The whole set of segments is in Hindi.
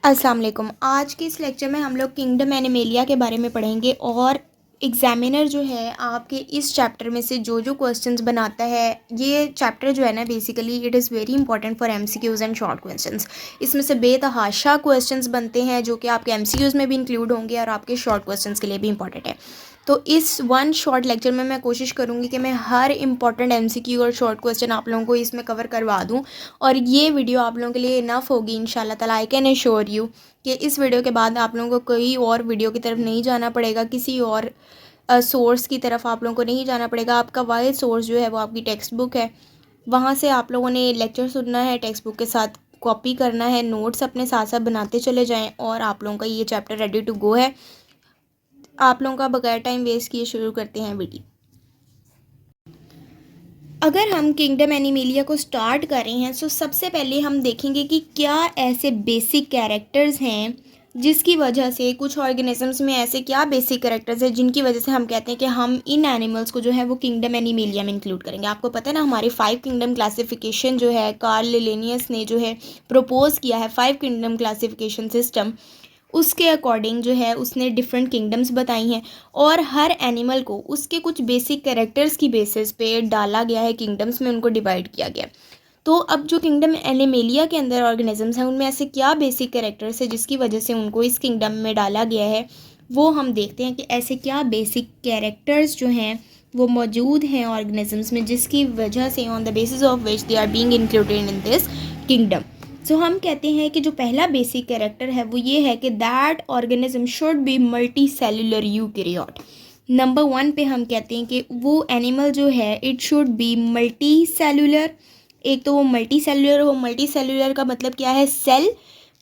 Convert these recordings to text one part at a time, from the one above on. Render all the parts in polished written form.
अस्सलाम वालेकुम। आज के इस लेक्चर में हम लोग किंगडम एनिमेलिया के बारे में पढ़ेंगे और एग्जामिनर जो है आपके इस चैप्टर में से जो जो क्वेश्चंस बनाता है, ये चैप्टर जो है ना basically it is very important for MCQs and short questions. इसमें से बेतहाशा क्वेश्चंस बनते हैं जो कि आपके एमसीक्यूज़ में भी इंक्लूड होंगे और आपके शॉर्ट क्वेश्चंस के लिए भी इंपॉर्टेंट है। तो इस वन शॉर्ट लेक्चर में मैं कोशिश करूँगी कि मैं हर इंपॉर्टेंट एमसीक्यू और शॉर्ट क्वेश्चन आप लोगों को इसमें कवर करवा दूँ और ये वीडियो आप लोगों के लिए इनफ होगी इंशाल्लाह ताला। आई कैन एश्योर यू कि इस वीडियो के बाद आप लोगों को कोई और वीडियो की तरफ नहीं जाना पड़ेगा, किसी और सोर्स की तरफ आप लोगों को नहीं जाना पड़ेगा। आपका वाहिद सोर्स जो है वो आपकी टेक्स्ट बुक है, वहाँ से आप लोगों ने लेक्चर सुनना है, टेक्स्ट बुक के साथ कॉपी करना है, नोट्स अपने साथ साथ बनाते चले जाएं और आप लोगों का ये चैप्टर रेडी टू गो है। आप लोगों का बगैर टाइम वेस्ट किए शुरू करते हैं वीडियो। अगर हम किंगडम एनिमेलिया को स्टार्ट कर रहे हैं तो सबसे पहले हम देखेंगे कि क्या ऐसे बेसिक कैरेक्टर्स हैं जिसकी वजह से कुछ ऑर्गेनिजम्स में ऐसे क्या बेसिक कैरेक्टर्स हैं जिनकी वजह से हम कहते हैं कि हम इन एनिमल्स को जो है वो किंगडम एनिमेलिया में इंक्लूड करेंगे। आपको पता है ना हमारी 5 किंगडम क्लासिफिकेशन जो है कार्ल लिनेयस ने जो है प्रपोज किया है 5 किंगडम क्लासिफिकेशन सिस्टम, उसके अकॉर्डिंग जो है उसने डिफरेंट किंगडम्स बताई हैं और हर एनिमल को उसके कुछ बेसिक कैरेक्टर्स की बेसिस पे डाला गया है, किंगडम्स में उनको डिवाइड किया गया। तो अब जो किंगडम एनिमेलिया के अंदर ऑर्गेनिजम्स हैं उनमें ऐसे क्या बेसिक कैरेक्टर्स है जिसकी वजह से उनको इस किंगडम में डाला गया है, वो हम देखते हैं कि ऐसे क्या बेसिक कैरेक्टर्स जो हैं वो मौजूद हैं ऑर्गेनिजम्स में जिसकी वजह से on the basis of which they are being included in this kingdom. So हम कहते हैं कि जो पहला बेसिक कैरेक्टर है वो ये है कि that organism should be multi cellular eukaryote. Number 1 पे हम कहते हैं कि वो एनिमल जो है it should B multi cellular. एक तो वो मल्टी सेलुलर हो, मल्टी सेलुलर का मतलब क्या है, सेल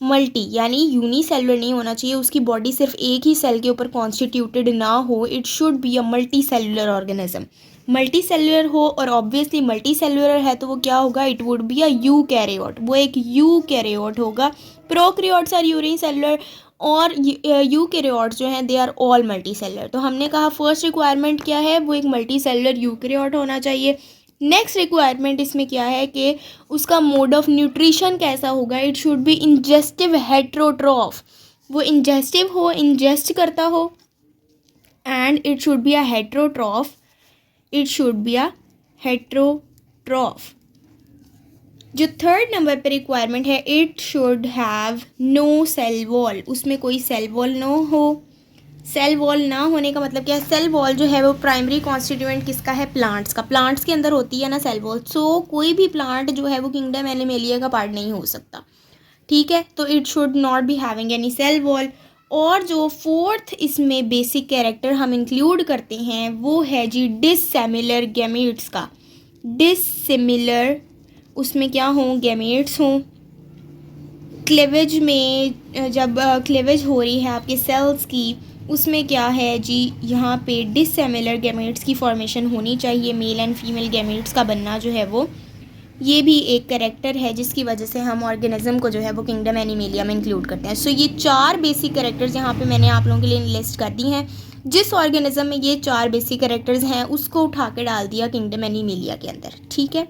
मल्टी यानी यूनिसेलुलर नहीं होना चाहिए, उसकी बॉडी सिर्फ एक ही सेल के ऊपर कॉन्स्टिट्यूटेड ना हो, it should be a multi cellular organism. Multi cellular हो और ऑब्वियसली मल्टी सेलुलर है तो वो क्या होगा, it would be a eukaryote, वो एक यूकैरियोट होगा। प्रोकैरियोट्स आर यूनिसेलुलर और यूकैरियोट्स जो हैं they are all multicellular. तो हमने कहा फर्स्ट रिक्वायरमेंट क्या है, वो एक मल्टी सेलुलर यूकैरियोट होना चाहिए। नेक्स्ट रिक्वायरमेंट इसमें क्या है कि उसका मोड ऑफ न्यूट्रिशन कैसा होगा, it should be ingestive heterotroph, वो इंजेस्टिव हो, इंजेस्ट करता हो, and it should be a heterotroph, it should be a heterotroph. जो थर्ड नंबर पे रिक्वायरमेंट है, it should have no cell wall, उसमें कोई सेल वॉल ना हो। सेल वॉल ना होने का मतलब क्या है, सेल वॉल जो है वो प्राइमरी कॉन्स्टिट्यूएंट किसका है, प्लांट्स का, प्लांट्स के अंदर होती है ना सेल वॉल। सो कोई भी प्लांट जो है वो किंगडम एनिमेलिया का पार्ट नहीं हो सकता, ठीक है। तो it should not be having any cell wall. और जो फोर्थ इसमें बेसिक कैरेक्टर हम इंक्लूड करते हैं वो है जी डिससिमिलर गैमेट्स का। डिससिमिलर उसमें क्या हों, गैमेट्स हों। क्लेवेज में जब क्लेवेज हो रही है आपके सेल्स की, उसमें क्या है जी, यहाँ पे डिससिमिलर गैमेट्स की फॉर्मेशन होनी चाहिए, मेल एंड फीमेल गैमेट्स का बनना जो है वो, ये भी एक कैरेक्टर है जिसकी वजह से हम ऑर्गेनिज्म को जो है वो किंगडम एनिमेलिया में इंक्लूड करते हैं। सो ये 4 बेसिक कैरेक्टर्स यहाँ पे मैंने आप लोगों के लिए लिस्ट कर दी हैं। जिस ऑर्गेनिज्म में ये 4 बेसिक कैरेक्टर्स हैं उसको उठा के डाल दिया किंगडम एनिमेलिया के अंदर, ठीक है।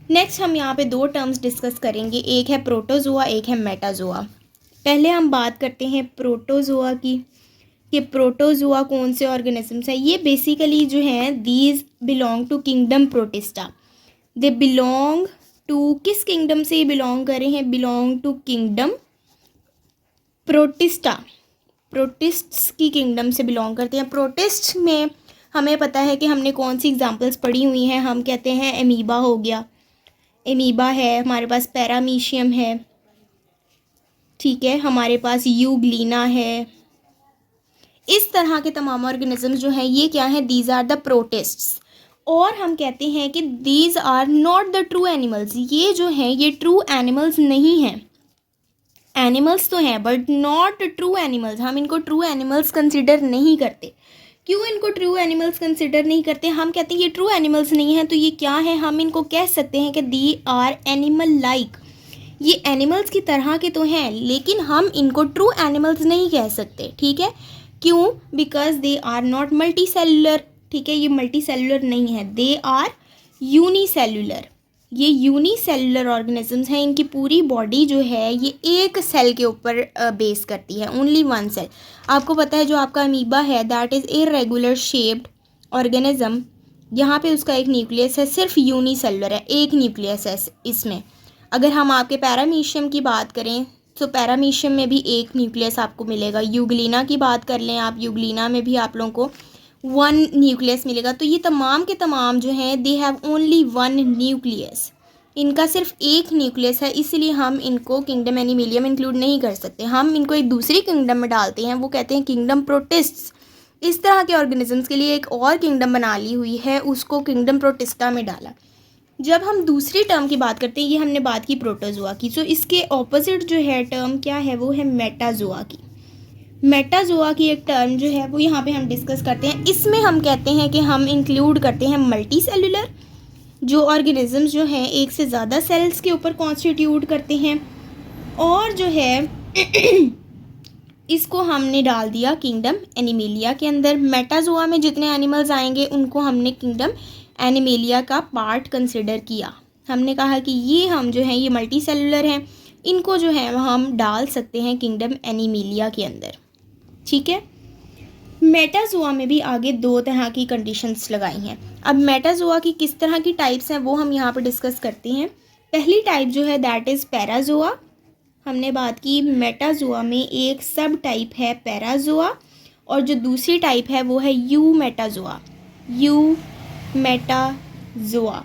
नेक्स्ट हम यहाँ पे 2 टर्म्स डिस्कस करेंगे, एक है प्रोटोजोआ, एक है मेटाजोआ। पहले हम बात करते हैं प्रोटोजोआ की कि प्रोटोजोआ कौन से ऑर्गेनिजम्स हैं। ये बेसिकली जो हैं these belong to kingdom Protista. They belong to, किस किंगडम से ये बिलोंग कर रहे हैं, belong to kingdom Protista, protists की किंगडम से बिलोंग करते हैं। प्रोटिस्ट में हमें पता है कि हमने कौन सी एग्जांपल्स पढ़ी हुई हैं, हम कहते हैं एमीबा हो गया, एमीबा है हमारे पास, पैरामीशियम है, ठीक है, हमारे पास यूग्लीना है। इस तरह के तमाम ऑर्गेनिजम्स जो हैं ये क्या हैं, दीज आर द प्रोटिस्ट्स। और हम कहते हैं कि these are not the true animals, ये जो हैं ये ट्रू एनिमल्स नहीं हैं। एनिमल्स तो हैं बट नॉट ट्रू एनिमल्स, हम इनको ट्रू एनिमल्स कंसिडर नहीं करते। क्यों इनको ट्रू एनिमल्स कंसिडर नहीं करते, हम कहते हैं ये ट्रू एनिमल्स नहीं हैं तो ये क्या है, हम इनको कह सकते हैं कि दी आर एनिमल लाइक, ये एनिमल्स की तरह के तो हैं लेकिन हम इनको ट्रू एनिमल्स नहीं कह सकते, ठीक है। क्यों, because they are not multicellular, ठीक है, ये मल्टी सेलुलर नहीं है, दे आर यूनिसेलुलर, ये यूनिसेलुलर ऑर्गेनिजम्स हैं, इनकी पूरी बॉडी जो है ये एक सेल के ऊपर बेस करती है, ओनली वन सेल। आपको पता है जो आपका अमीबा है that is irregular shaped organism, यहाँ पे उसका एक न्यूक्लियस है, सिर्फ यूनिसेलुलर है, एक न्यूक्लियस है इसमें। अगर हम आपके पैरामीशियम की बात करें तो पैरामीशियम में भी एक न्यूक्लियस आपको मिलेगा। यूग्लिना की बात कर लें आप, यूग्लिना में भी आप लोगों को वन न्यूक्लियस मिलेगा। तो ये तमाम के तमाम जो हैं they have only one nucleus, इनका सिर्फ एक न्यूक्लियस है, इसलिए हम इनको किंगडम एनिमेलिया में इंक्लूड नहीं कर सकते। हम इनको एक दूसरी किंगडम में डालते हैं, वो कहते हैं किंगडम प्रोटिस्ट्स। इस तरह के ऑर्गेनिजम्स के लिए एक और किंगडम बना ली हुई है, उसको किंगडम प्रोटिस्टा में डाला। जब हम दूसरी टर्म की बात करते हैं, ये हमने बात की प्रोटोजोआ की, सो इसके ऑपोजिट जो है टर्म क्या है, वो है मेटाजोआ की। मेटाजोआ की एक टर्म जो है वो यहाँ पे हम डिस्कस करते हैं। इसमें हम कहते हैं कि हम इंक्लूड करते हैं मल्टी सेलुलर, जो ऑर्गेनिजम्स जो हैं एक से ज़्यादा सेल्स के ऊपर कॉन्स्टिट्यूट करते हैं, और जो है इसको हमने डाल दिया किंगडम एनिमेलिया के अंदर। मेटाजोआ में जितने एनिमल्स आएंगे उनको हमने किंगडम एनिमेलिया का पार्ट कंसिडर किया। हमने कहा कि ये हम जो हैं ये मल्टी सेलुलर हैं, इनको जो है हम डाल सकते हैं किंगडम एनिमेलिया के अंदर, ठीक है। मेटाजोआ में भी आगे दो तरह की कंडीशंस लगाई हैं। अब मेटाजोआ की किस तरह की टाइप्स हैं वो हम यहाँ पर डिस्कस करते हैं। पहली टाइप जो है दैट इज़ पैराजोआ। हमने बात की मेटाजोआ में एक सब टाइप है पैराजोआ, और जो दूसरी टाइप है वो है यू मेटाजोआ। You Metazoa.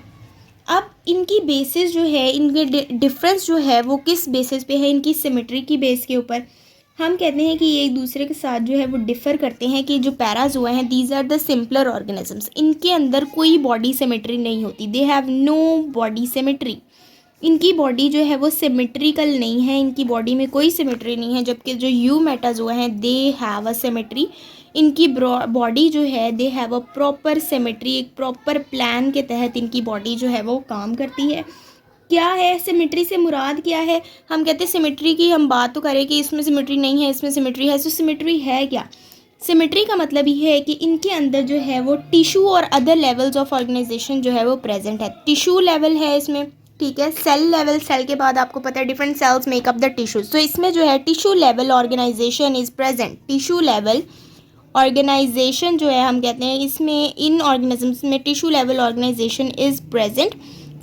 अब इनकी बेसिस जो है, इनके डिफरेंस जो है वो किस बेसिस पे है, इनकी सिमेट्री की बेस के ऊपर। हम कहते हैं कि ये एक दूसरे के साथ जो है वो डिफ़र करते हैं कि जो पैराजोआ हैं these are the simpler organisms, इनके अंदर कोई बॉडी सिमेट्री नहीं होती, they have no body symmetry. इनकी बॉडी जो है वो सिमेट्रिकल नहीं है, इनकी बॉडी में कोई सिमेट्री नहीं है, जबकि जो यू मेटाजोआ हैं दे हैव अ सिमेट्री। इनकी बॉडी जो है they have a proper symmetry, एक प्रॉपर प्लान के तहत इनकी बॉडी जो है वो काम करती है। क्या है सिमेट्री से मुराद क्या है? हम कहते हैं सिमेट्री की हम बात तो करें कि इसमें सिमेट्री नहीं है, इसमें सिमेट्री है, तो सिमेट्री है क्या? सिमेट्री का मतलब ये है कि इनके अंदर जो है वो टिश्यू और अदर लेवल्स ऑफ ऑर्गेनाइजेशन जो है वो प्रेजेंट है। टिश्यू लेवल है इसमें, ठीक है, सेल लेवल, सेल के बाद आपको पता है different cells make up the tissues, तो इसमें जो है tissue level organisation is present. Tissue level organisation जो है हम कहते हैं इसमें इन ऑर्गेनिजम्स में tissue level organisation is present.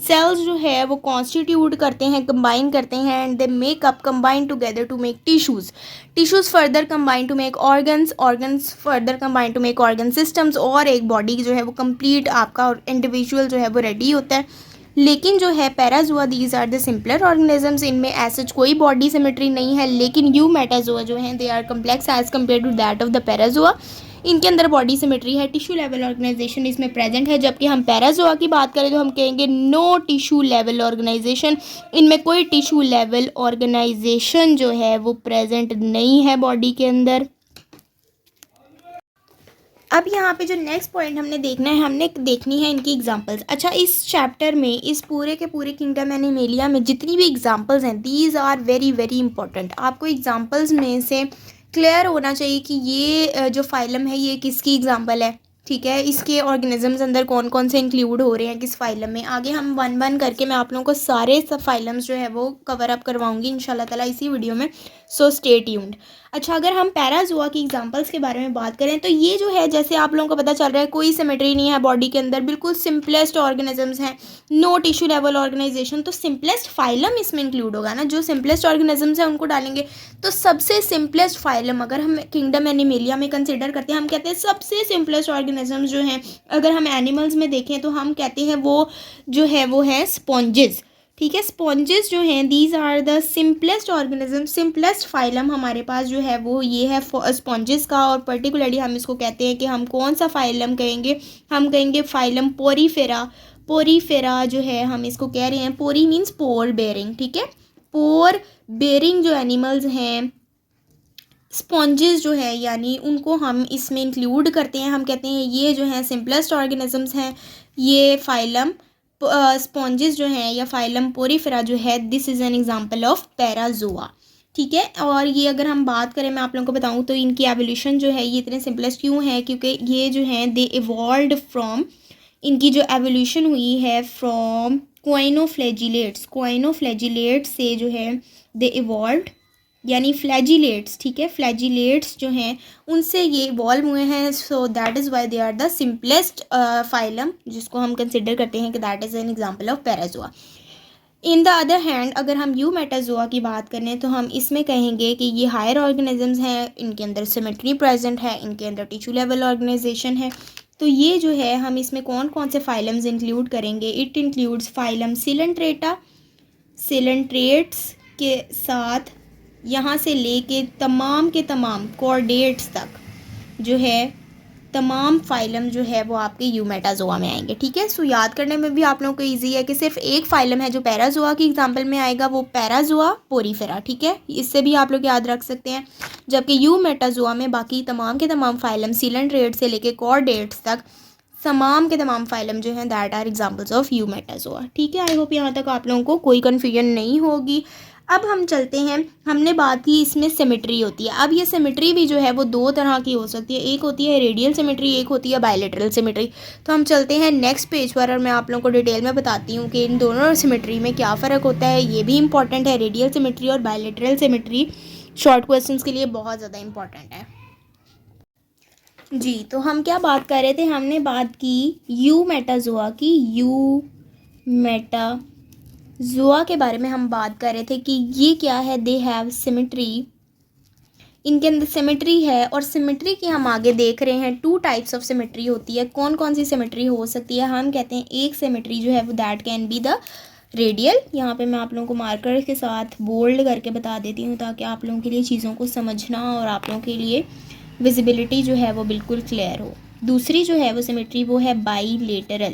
Cells जो है वो कॉन्स्टिट्यूट करते हैं, कंबाइन करते हैं, and they make up combine together to make tissues. Tissues further combine to make organs, organs further combine to make organ systems, और एक बॉडी जो है वो कंप्लीट आपका इंडिविजुअल जो है वो रेडी होता है। लेकिन जो है parazoa these are the simpler organisms, इनमें ऐसा कोई बॉडी सिमेट्री नहीं है। लेकिन यू मेटाजोआ जो हैं they are complex as compare to that of the parazoa, इनके अंदर बॉडी सिमेट्री है, टिश्यू लेवल ऑर्गेनाइजेशन इसमें प्रेजेंट है। जबकि हम पैराजोआ की बात करें तो हम कहेंगे नो टिश्यू लेवल ऑर्गेनाइजेशन, इनमें कोई टिश्यू लेवल ऑर्गेनाइजेशन जो है वो प्रेजेंट नहीं है बॉडी के अंदर। अब यहाँ पे जो नेक्स्ट पॉइंट हमने देखना है, हमने देखनी है इनकी एग्जांपल्स। अच्छा, इस चैप्टर में इस पूरे के पूरे किंगडम एनिमेलिया में जितनी भी एग्जांपल्स हैं these are very very important. आपको एग्जांपल्स में से क्लियर होना चाहिए कि ये जो फाइलम है ये किसकी एग्जांपल है, ठीक है, इसके ऑर्गेनिजम्स अंदर कौन कौन से इंक्लूड हो रहे हैं किस फाइलम में। आगे हम वन वन करके मैं आप लोगों को सारे सब फाइलम्स जो है वो कवर अप करवाऊंगी इंशाल्लाह ताला इसी वीडियो में, सो स्टे ट्यून्ड। अच्छा, अगर हम पैराजोआ की एग्जांपल्स के बारे में बात करें तो ये जो है जैसे आप लोगों को पता चल रहा है कोई सिमेट्री नहीं है बॉडी के अंदर, बिल्कुल सिंपलेस्ट ऑर्गेनिजम्स हैं, नो टिश्यू लेवल ऑर्गेनाइजेशन, तो सिंपलेस्ट फाइलम इसमें इंक्लूड होगा ना, जो सिंपलेस्ट ऑर्गेनिजम्स हैं उनको डालेंगे। तो सबसे सिंपलेस्ट फाइलम अगर हम किंगडम एनिमेलिया में कंसिडर करते हैं, हम कहते हैं सबसे सिंपलेस्ट ऑर्गेनिजम्स जो हैं अगर हम एनिमल्स में देखें तो हम कहते हैं वो जो है वो है स्पॉन्जेस, ठीक है। स्पॉन्जेस जो हैं these are the simplest organism, simplest phylum हमारे पास जो है वो ये है स्पॉन्जेस का, और पर्टिकुलरली हम इसको कहते हैं कि हम कौन सा फाइलम कहेंगे, हम कहेंगे फाइलम पोरीफेरा। पोरीफेरा जो है हम इसको कह रहे हैं, पोरी मीन्स पोर बेरिंग, ठीक है, पोर बेरिंग जो एनिमल्स हैं स्पॉन्जेस जो है यानी उनको हम इसमें इंक्लूड करते हैं। हम कहते हैं ये जो है सिंपलेस्ट ऑर्गेनिजम्स हैं, ये फाइलम स्पॉन्जेस जो हैं या फाइलम पोरीफेरा जो है this is an example of Parazoa, ठीक है। और ये अगर हम बात करें मैं आप लोगों को बताऊं तो इनकी एवोल्यूशन जो है ये इतने सिंपलेस्ट क्यों है, क्योंकि ये जो हैं दे इवॉल्व्ड फ्रॉम, इनकी जो एवोल्यूशन हुई है फ्रॉम क्वाइनोफ्लैजिलेट्स से जो है दे इवॉल्व्ड, यानी फ्लैजिलेट्स, ठीक है, फ्लैजिलेट्स जो हैं उनसे ये इवॉल्व हुए हैं। So that is why they are the simplest phylum, जिसको हम कंसिडर करते हैं कि that is an example of parazoa. In the other hand अगर हम यूमेटाजोआ की बात करें तो हम इसमें कहेंगे कि ये हायर ऑर्गेनिजम्स हैं, इनके अंदर सिमेट्री प्रेजेंट है, इनके अंदर टिश्यू लेवल ऑर्गेनाइजेशन है। तो ये जो है हम इसमें कौन कौन से फाइलम्स इंक्लूड करेंगे? It includes phylum Coelenterata, coelenterates के साथ यहाँ से लेके तमाम के तमाम कॉर्डेट्स तक जो है तमाम फाइलम जो है वो आपके यूमेटाजोआ में आएंगे, ठीक है। सो याद करने में भी आप लोगों को इजी है कि सिर्फ एक फाइलम है जो पैराजोआ की एग्जांपल में आएगा, वो पैराजोआ पोरीफेरा, ठीक है, इससे भी आप लोग याद रख सकते हैं। जबकि यूमेटाजोआ में बाकी तमाम के तमाम फाइलम सिलेंट्रेट से लेके कॉर्डेट्स तक तमाम के तमाम फाइलम जो हैं that are examples of eumetazoa, ठीक है। आई होप यहाँ तक आप लोगों को कोई कन्फ्यूजन नहीं होगी। अब हम चलते हैं, हमने बात की इसमें सिमेट्री होती है। अब ये सिमेट्री भी जो है वो दो तरह की हो सकती है, एक होती है रेडियल सिमेट्री, एक होती है बायलैटरल सिमेट्री। तो हम चलते हैं नेक्स्ट पेज पर और मैं आप लोगों को डिटेल में बताती हूँ कि इन दोनों सिमेट्री में क्या फ़र्क होता है। ये भी इंपॉर्टेंट है, रेडियल सिमेट्री और बायलैटरल सिमेट्री शॉर्ट क्वेश्चंस के लिए बहुत ज़्यादा इंपॉर्टेंट है जी। तो हम क्या बात कर रहे थे? हमने बात की यूमेटाजोआ की, यूमेटाजोआ के बारे में हम बात कर रहे थे कि ये क्या है, दे हैव सिमेट्री, इनके अंदर सिमेट्री है। और सिमेट्री की हम आगे देख रहे हैं टू टाइप्स ऑफ सिमेट्री होती है। कौन कौन सी सिमेट्री हो सकती है? हम कहते हैं एक सिमेट्री जो है वो that can be the radial. यहाँ पे मैं आप लोगों को मार्कर के साथ बोल्ड करके बता देती हूँ ताकि आप लोगों के लिए चीज़ों को समझना और आप लोगों के लिए विजिबिलिटी जो है वो बिल्कुल क्लियर हो। दूसरी जो है वो सिमेट्री वो है बाईलेटरल,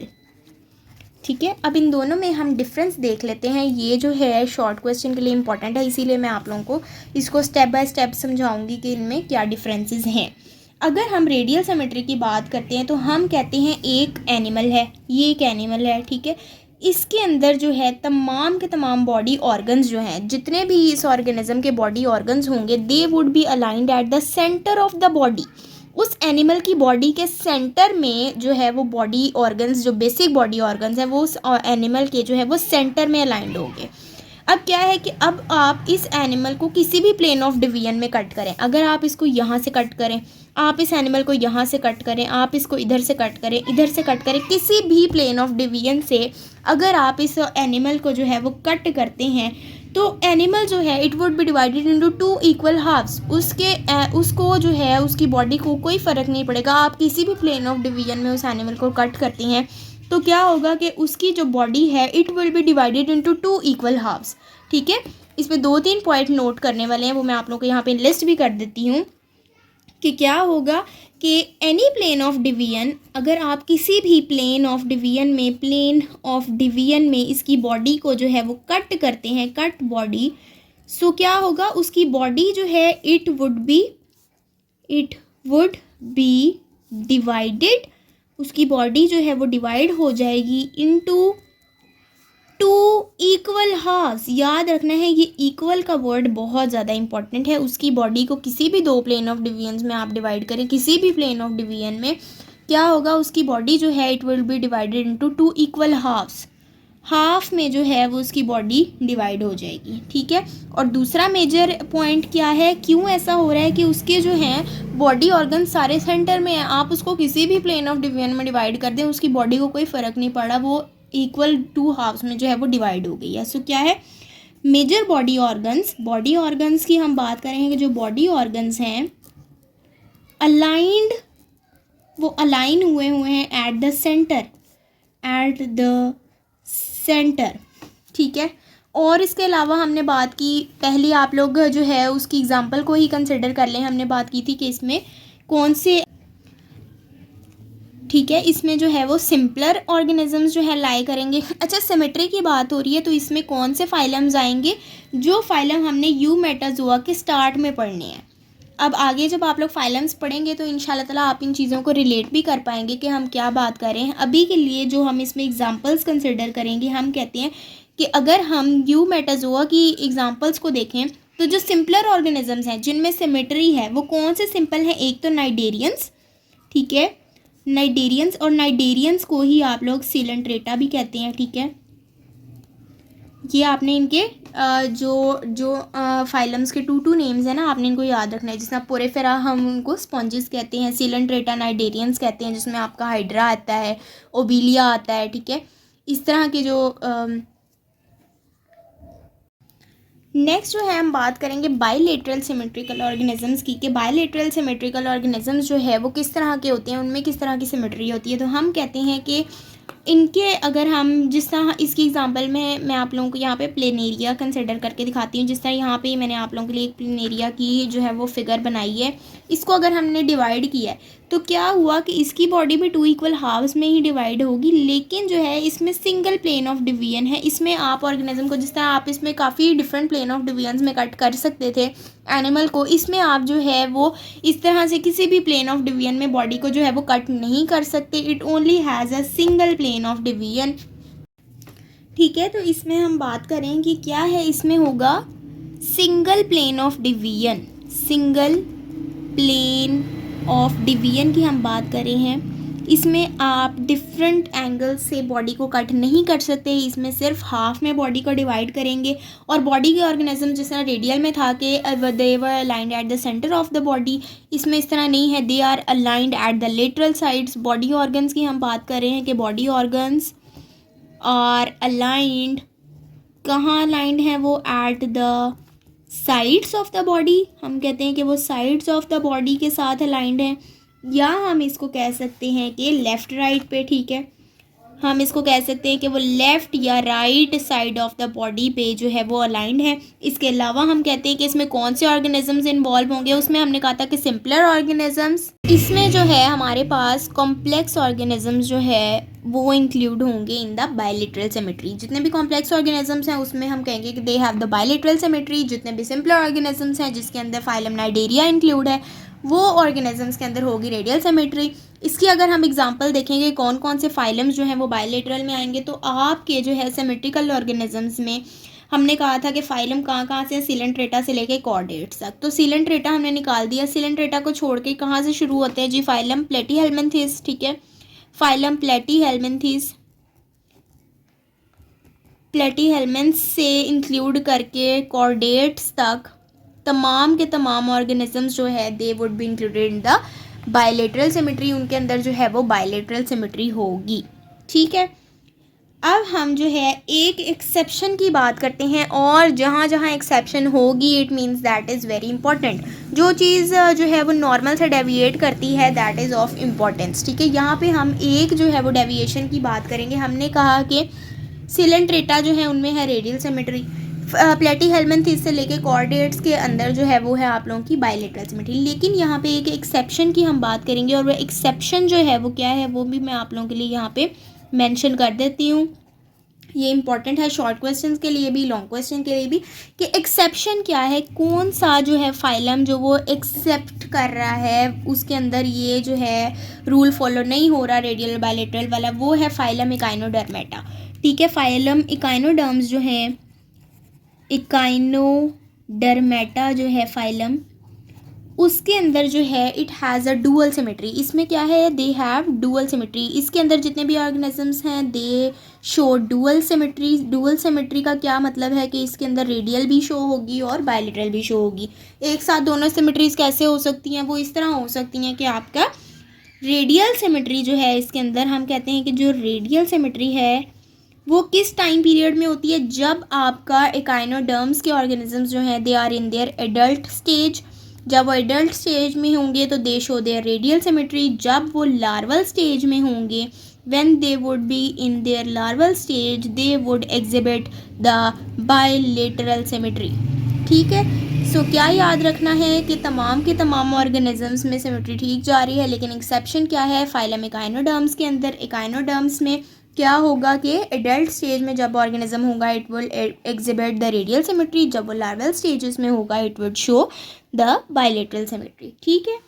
ठीक है। अब इन दोनों में हम डिफरेंस देख लेते हैं। ये जो है शॉर्ट क्वेश्चन के लिए इंपॉर्टेंट है, इसीलिए मैं आप लोगों को इसको स्टेप बाय स्टेप समझाऊंगी कि इनमें क्या डिफरेंसेस हैं। अगर हम रेडियल सिमेट्री की बात करते हैं तो हम कहते हैं एक एनिमल है, ये एक एनिमल है, ठीक है। इसके अंदर जो है तमाम के तमाम बॉडी ऑर्गन्स जो हैं, जितने भी इस ऑर्गेनिज्म के बॉडी ऑर्गन्स होंगे, दे would B aligned at the centre of the body. उस एनिमल की बॉडी के सेंटर में जो है वो बॉडी ऑर्गन्स, जो बेसिक बॉडी ऑर्गन्स हैं, वो उस एनिमल के जो है वो सेंटर में अलाइंड होंगे। अब क्या है कि अब आप इस एनिमल को किसी भी प्लेन ऑफ डिवीजन में कट करें, अगर आप इसको यहाँ से कट करें, आप इस एनिमल को यहाँ से कट करें, आप इसको इधर से कट करें, इधर से कट करें, किसी भी प्लेन ऑफ डिवीजन से अगर आप इस एनिमल को जो है वो कट करते हैं तो एनिमल जो है it would be divided into two equal halves. उसको जो है उसकी बॉडी को कोई फ़र्क नहीं पड़ेगा, आप किसी भी प्लेन ऑफ डिवीजन में उस एनिमल को कट करते हैं तो क्या होगा कि उसकी जो बॉडी है it will be divided into two equal halves, ठीक है। इसमें 2-3 पॉइंट नोट करने वाले हैं, वो मैं आप लोगों को यहाँ पे लिस्ट भी कर देती हूँ कि क्या होगा कि एनी प्लेन ऑफ डिवीजन, अगर आप किसी भी प्लेन ऑफ डिवीजन में इसकी बॉडी को जो है वो कट करते हैं, कट बॉडी, सो क्या होगा, उसकी बॉडी जो है इट वुड बी डिवाइडेड, उसकी बॉडी जो है वो डिवाइड हो जाएगी इनटू टू इक्वल हाफ्स। याद रखना है ये इक्वल का वर्ड बहुत ज़्यादा इंपॉर्टेंट है। उसकी बॉडी को किसी भी दो प्लेन ऑफ डिवीजन में आप डिवाइड करें, किसी भी प्लेन ऑफ डिवीजन में क्या होगा, उसकी बॉडी जो है it will be divided into two equal halves. Half में जो है वो उसकी बॉडी डिवाइड हो जाएगी, ठीक है। और दूसरा मेजर पॉइंट क्या है, क्यों ऐसा हो रहा है कि उसके जो हैं बॉडी ऑर्गन सारे सेंटर में हैं, आप उसको किसी भी प्लेन ऑफ डिवीजन में डिवाइड कर दें, उसकी बॉडी को कोई फ़र्क नहीं पड़ा, वो इक्वल टू हाफ्स में जो है वो डिवाइड हो गई है। सो क्या है, मेजर बॉडी ऑर्गन्स की हम बात करेंगे कि जो बॉडी ऑर्गन्स हैं अलाइंड, वो अलाइन हुए हैं एट द सेंटर, ठीक है। और इसके अलावा हमने बात की, पहले आप लोग जो है उसकी एग्जांपल को ही कंसिडर कर लें, हमने बात की थी कि इसमें कौन से, ठीक है, इसमें जो है वो सिंपलर ऑर्गेनिजम्स जो है लाई करेंगे। अच्छा, सिमेट्री की बात हो रही है तो इसमें कौन से फाइलम्स आएंगे, जो फाइलम हमने यूमेटाजोआ के स्टार्ट में पढ़ने हैं। अब आगे जब आप लोग फाइलम्स पढ़ेंगे तो इंशाल्लाह ताला आप इन चीज़ों को रिलेट भी कर पाएंगे कि हम क्या बात कर रहे हैं। अभी के लिए जो हम इसमें एग्जांपल्स कंसिडर करेंगे, हम कहते हैं कि अगर हम यूमेटाजोआ की एग्जांपल्स को देखें तो जो सिंपलर ऑर्गेनिजम्स हैं जिनमें सिमेट्री है वो कौन से सिंपल हैं, एक तो नाइडेरियंस, ठीक है, नाइडेरियंस, और नाइडेरियंस को ही आप लोग सिलेंट्रेटा भी कहते हैं, ठीक है। ये आपने इनके जो जो फाइलम्स के टू नेम्स हैं ना, आपने इनको याद रखना है। जिसमें पोरेफेरा हम उनको स्पॉन्जेस कहते हैं, सीलेंट्रेटा नाइडेरियंस कहते हैं, जिसमें आपका हाइड्रा आता है, ओबिलिया आता है, ठीक है। इस तरह के जो नेक्स्ट जो है हम बात करेंगे बायलेटरल सिमेट्रिकल ऑर्गेनिजम्स की, कि बायलेटरल सिमेट्रिकल ऑर्गेनिजम्स जो है वो किस तरह के होते हैं, उनमें किस तरह की सिमेट्री होती है। तो हम कहते हैं कि इनके अगर हम जिस तरह इसकी एग्जांपल में मैं आप लोगों को यहाँ पे प्लेनेरिया कंसिडर करके दिखाती हूँ। जिस तरह यहाँ पे मैंने आप लोगों के लिए एक प्लेनेरिया की जो है वो फिगर बनाई है, इसको अगर हमने डिवाइड किया है तो क्या हुआ कि इसकी बॉडी भी 2 इक्वल हाफ्स में ही डिवाइड होगी, लेकिन जो है इसमें सिंगल प्लेन ऑफ डिवीजन है। इसमें आप ऑर्गेनिज्म को जिस तरह आप इसमें काफ़ी डिफरेंट प्लेन ऑफ डिवीजन में कट कर सकते थे एनिमल को, इसमें आप जो है वो इस तरह से किसी भी प्लेन ऑफ डिवीजन में बॉडी को जो है वो कट नहीं कर सकते। It only has a single plane of division, ठीक है। तो इसमें हम बात करें कि क्या है, इसमें होगा single plane of division. Single plane of division की हम बात कर रहे हैं। इसमें आप डिफरेंट एंगल्स से बॉडी को कट नहीं कर सकते, इसमें सिर्फ हाफ में बॉडी को डिवाइड करेंगे। और बॉडी के ऑर्गेनिज्म जिस तरह रेडियल में था कि they were aligned at the centre of the body, इसमें इस तरह नहीं है, they are aligned at the lateral sides. Body organs की हम बात कर रहे हैं कि बॉडी ऑर्गन्स आर अलाइंड, कहाँ अलाइंड है वो, at the sides of the body. हम कहते हैं कि वो साइड्स ऑफ द बॉडी के साथ अलाइंड है, या हम इसको कह सकते हैं कि लेफ़्ट राइट पे, ठीक है। हम इसको कह सकते हैं कि वो लेफ़्ट या right side of the body पे जो है वो अलाइंड है। इसके अलावा हम कहते हैं कि इसमें कौन से ऑर्गेनिजम्स इन्वॉल्व होंगे, उसमें हमने कहा था कि सिंपलर ऑर्गेनिजम्स। इसमें जो है हमारे पास कॉम्प्लेक्स ऑर्गेनिजम्स जो है वो इंक्लूड होंगे इन द बायलेटरल सिमेट्री। जितने भी कॉम्प्लेक्स ऑर्गेनिजम्स हैं उसमें हम कहेंगे कि they have the bilateral symmetry. जितने भी सिंपलर ऑर्गेनिजम्स हैं जिसके अंदर फाइलम नाइडेरिया इंक्लूड है, वो ऑर्गेनिजम्स के अंदर होगी रेडियल सिमेट्री। इसकी अगर हम एग्जांपल देखेंगे कौन कौन से फाइलम्स जो हैं वो बायलेटरल में आएंगे, तो आपके जो है सिमेट्रिकल ऑर्गेनिजम्स में हमने कहा था कि फाइलम कहाँ से, सीलेंट्रेटा से लेके कॉर्डेट्स तक। तो सीलेंट्रेटा हमने निकाल दिया, सीलेंट्रेटा को छोड़ के कहाँ से शुरू होते हैं जी, फाइलम प्लेटीहेल्मिन्थेस, ठीक है। फाइलम प्लेटीहेल्मिन्थेस, प्लेटीहेल्मिन्थ्स से इंक्लूड करके कॉर्डेट्स तक तमाम के तमाम ऑर्गेनिजम्स जो है they would be included in the bilateral symmetry. उनके अंदर जो है वो बायलेटरल सिमेट्री होगी, ठीक है। अब हम जो है एक एक्सेप्शन की बात करते हैं, और जहाँ जहाँ एक्सेप्शन होगी it means that is very important. जो चीज़ जो है वो नॉर्मल से डेविएट करती है दैट इज़ ऑफ इम्पॉर्टेंस, ठीक है। यहाँ पे हम एक जो है वो डेविएशन की बात करेंगे। हमने कहा कि सीलेंट्रेटा जो है उनमें है रेडियल सिमेट्री, प्लेटीहेल्मिन्थेस से लेके कॉर्डेट्स के अंदर जो है वो है आप लोगों की बायलेटरल सिमेट्री। लेकिन यहाँ पे एक एक्सेप्शन की हम बात करेंगे, और वह एक्सेप्शन जो है वो क्या है वो भी मैं आप लोगों के लिए यहाँ पे मेंशन कर देती हूँ। ये इंपॉर्टेंट है शॉर्ट क्वेश्चंस के लिए भी, लॉन्ग क्वेश्चन के लिए भी, कि एक्सेप्शन क्या है, कौन सा जो है फाइलम जो वो एक्सेप्ट कर रहा है, उसके अंदर ये जो है रूल फॉलो नहीं हो रहा रेडियल बायलेटरल वाला, वो है फाइलम इकाइनोडर्मेटा, ठीक है। फाइलम इकाइनोडर्म्स जो है, इकाइनोडर्मेटा जो है फाइलम, उसके अंदर जो है it has a dual symmetry. इसमें क्या है, दे हैव डुअल सिमेट्री। इसके अंदर जितने भी ऑर्गेनिजम्स हैं दे show dual symmetry. Dual symmetry का क्या मतलब है कि इसके अंदर रेडियल भी शो होगी और बायलेटरल भी शो होगी। एक साथ दोनों सिमेट्रीज कैसे हो सकती हैं, वो इस तरह हो सकती हैं कि आपका रेडियल सिमेट्री जो है इसके अंदर, हम कहते हैं कि जो रेडियल सिमेट्री है वो किस टाइम पीरियड में होती है, जब आपका इकाइनोडर्म्स के ऑर्गेनिजम्स जो हैं they are in their adult stage. जब वो एडल्ट स्टेज में होंगे तो they show their radial symmetry. जब वो लार्वल स्टेज में होंगे, when they would be in their larval stage, they would exhibit the bilateral symmetry, ठीक है। सो क्या याद रखना है कि तमाम के तमाम ऑर्गेनिजम्स में सिमेट्री ठीक जा रही है, लेकिन एक्सेप्शन क्या है, फाइलम इकाइनोडर्म्स के अंदर। इकाइनोडर्म्स में क्या होगा कि एडल्ट स्टेज में जब ऑर्गेनिज्म होगा it will exhibit the radial symmetry, जब वो लार्वल स्टेजेस में होगा it will show the bilateral symmetry, ठीक है।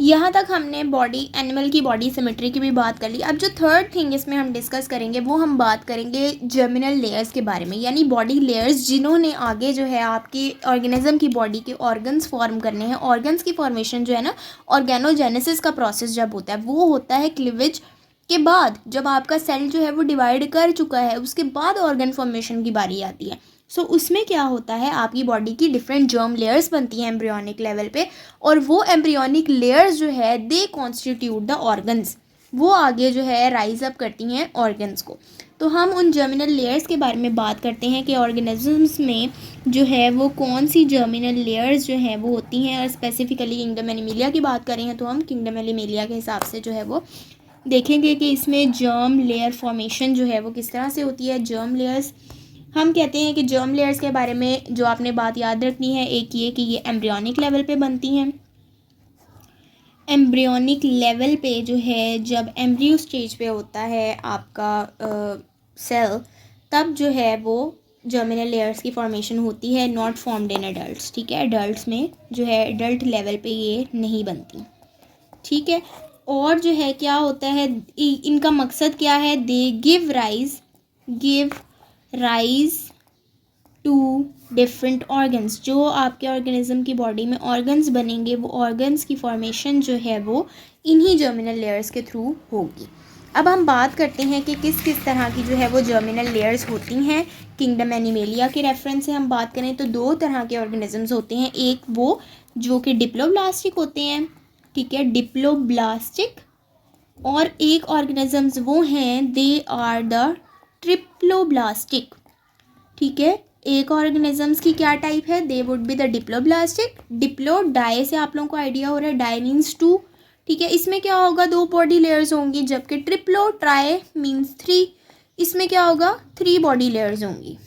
यहाँ तक हमने बॉडी एनिमल की बॉडी सिमेट्री की भी बात कर ली। अब जो थर्ड थिंग इसमें हम डिस्कस करेंगे वो हम बात करेंगे जर्मिनल लेयर्स के बारे में, यानी बॉडी लेयर्स जिन्होंने आगे जो है आपकी ऑर्गेनिज्म की बॉडी के ऑर्गन्स फॉर्म करने हैं। ऑर्गन्स की फॉर्मेशन जो है ना, ऑर्गेनोजेनेसिस का प्रोसेस जब होता है वो होता है क्लीवेज के बाद जब आपका सेल जो है वो डिवाइड कर चुका है, उसके बाद ऑर्गन फॉर्मेशन की बारी आती है। सो उसमें क्या होता है, आपकी बॉडी की डिफरेंट जर्म लेयर्स बनती हैं एम्ब्रियोनिक लेवल पे, और वो एम्ब्रियोनिक लेयर्स जो है दे कॉन्स्टिट्यूट द ऑर्गन्स, वो आगे जो है राइज अप करती हैं ऑर्गन्स को। तो हम उन जर्मिनल लेयर्स के बारे में बात करते हैं कि ऑर्गेनिजम्स में जो है वो कौन सी जर्मिनल लेयर्स जो हैं वो होती हैं, और स्पेसिफिकली किंगडम एनिमेलिया की बात करें तो हम किंगडम एनिमेलिया के हिसाब से जो है वो देखेंगे कि इसमें जर्म लेयर फॉर्मेशन जो है वो किस तरह से होती है। जर्म लेयर्स, हम कहते हैं कि जर्म लेयर्स के बारे में जो आपने बात याद रखनी है, एक ये कि ये एम्ब्रियोनिक लेवल पे बनती हैं। एम्ब्रियोनिक लेवल पे जो है जब एम्ब्रियो स्टेज पे होता है आपका सेल, तब जो है वो जर्मिनल लेयर्स की फॉर्मेशन होती है, नॉट फॉर्म्ड इन एडल्ट्स। ठीक है, एडल्ट्स में जो है एडल्ट लेवल पे ये नहीं बनती। ठीक है, और जो है क्या होता है, इनका मकसद क्या है, they give rise to different organs. जो आपके ऑर्गेनिज्म की बॉडी में ऑर्गन्स बनेंगे, वो ऑर्गन्स की फॉर्मेशन जो है वो इन्हीं जर्मिनल लेयर्स के थ्रू होगी। अब हम बात करते हैं कि किस किस तरह की जो है वो जर्मिनल लेयर्स होती हैं। किंगडम एनिमेलिया के रेफरेंस से हम बात करें तो दो तरह के ऑर्गेनिजम्स होते हैं, एक वो जो कि डिप्लोब्लास्टिक होते हैं, ठीक है, डिप्लोब्लास्टिक, और एक ऑर्गेनिजम्स वो हैं दे आर द ट्रिप्लोब्लास्टिक। ठीक है, एक ऑर्गेनिजम्स की क्या टाइप है, they would be the diploblastic. Diplo, di से आप लोगों को आइडिया हो रहा है, डाई मीन्स टू। ठीक है, इसमें क्या होगा, दो बॉडी लेयर्स होंगी, जबकि ट्रिप्लो, ट्राई मीन्स थ्री, इसमें क्या होगा, थ्री बॉडी लेयर्स होंगी।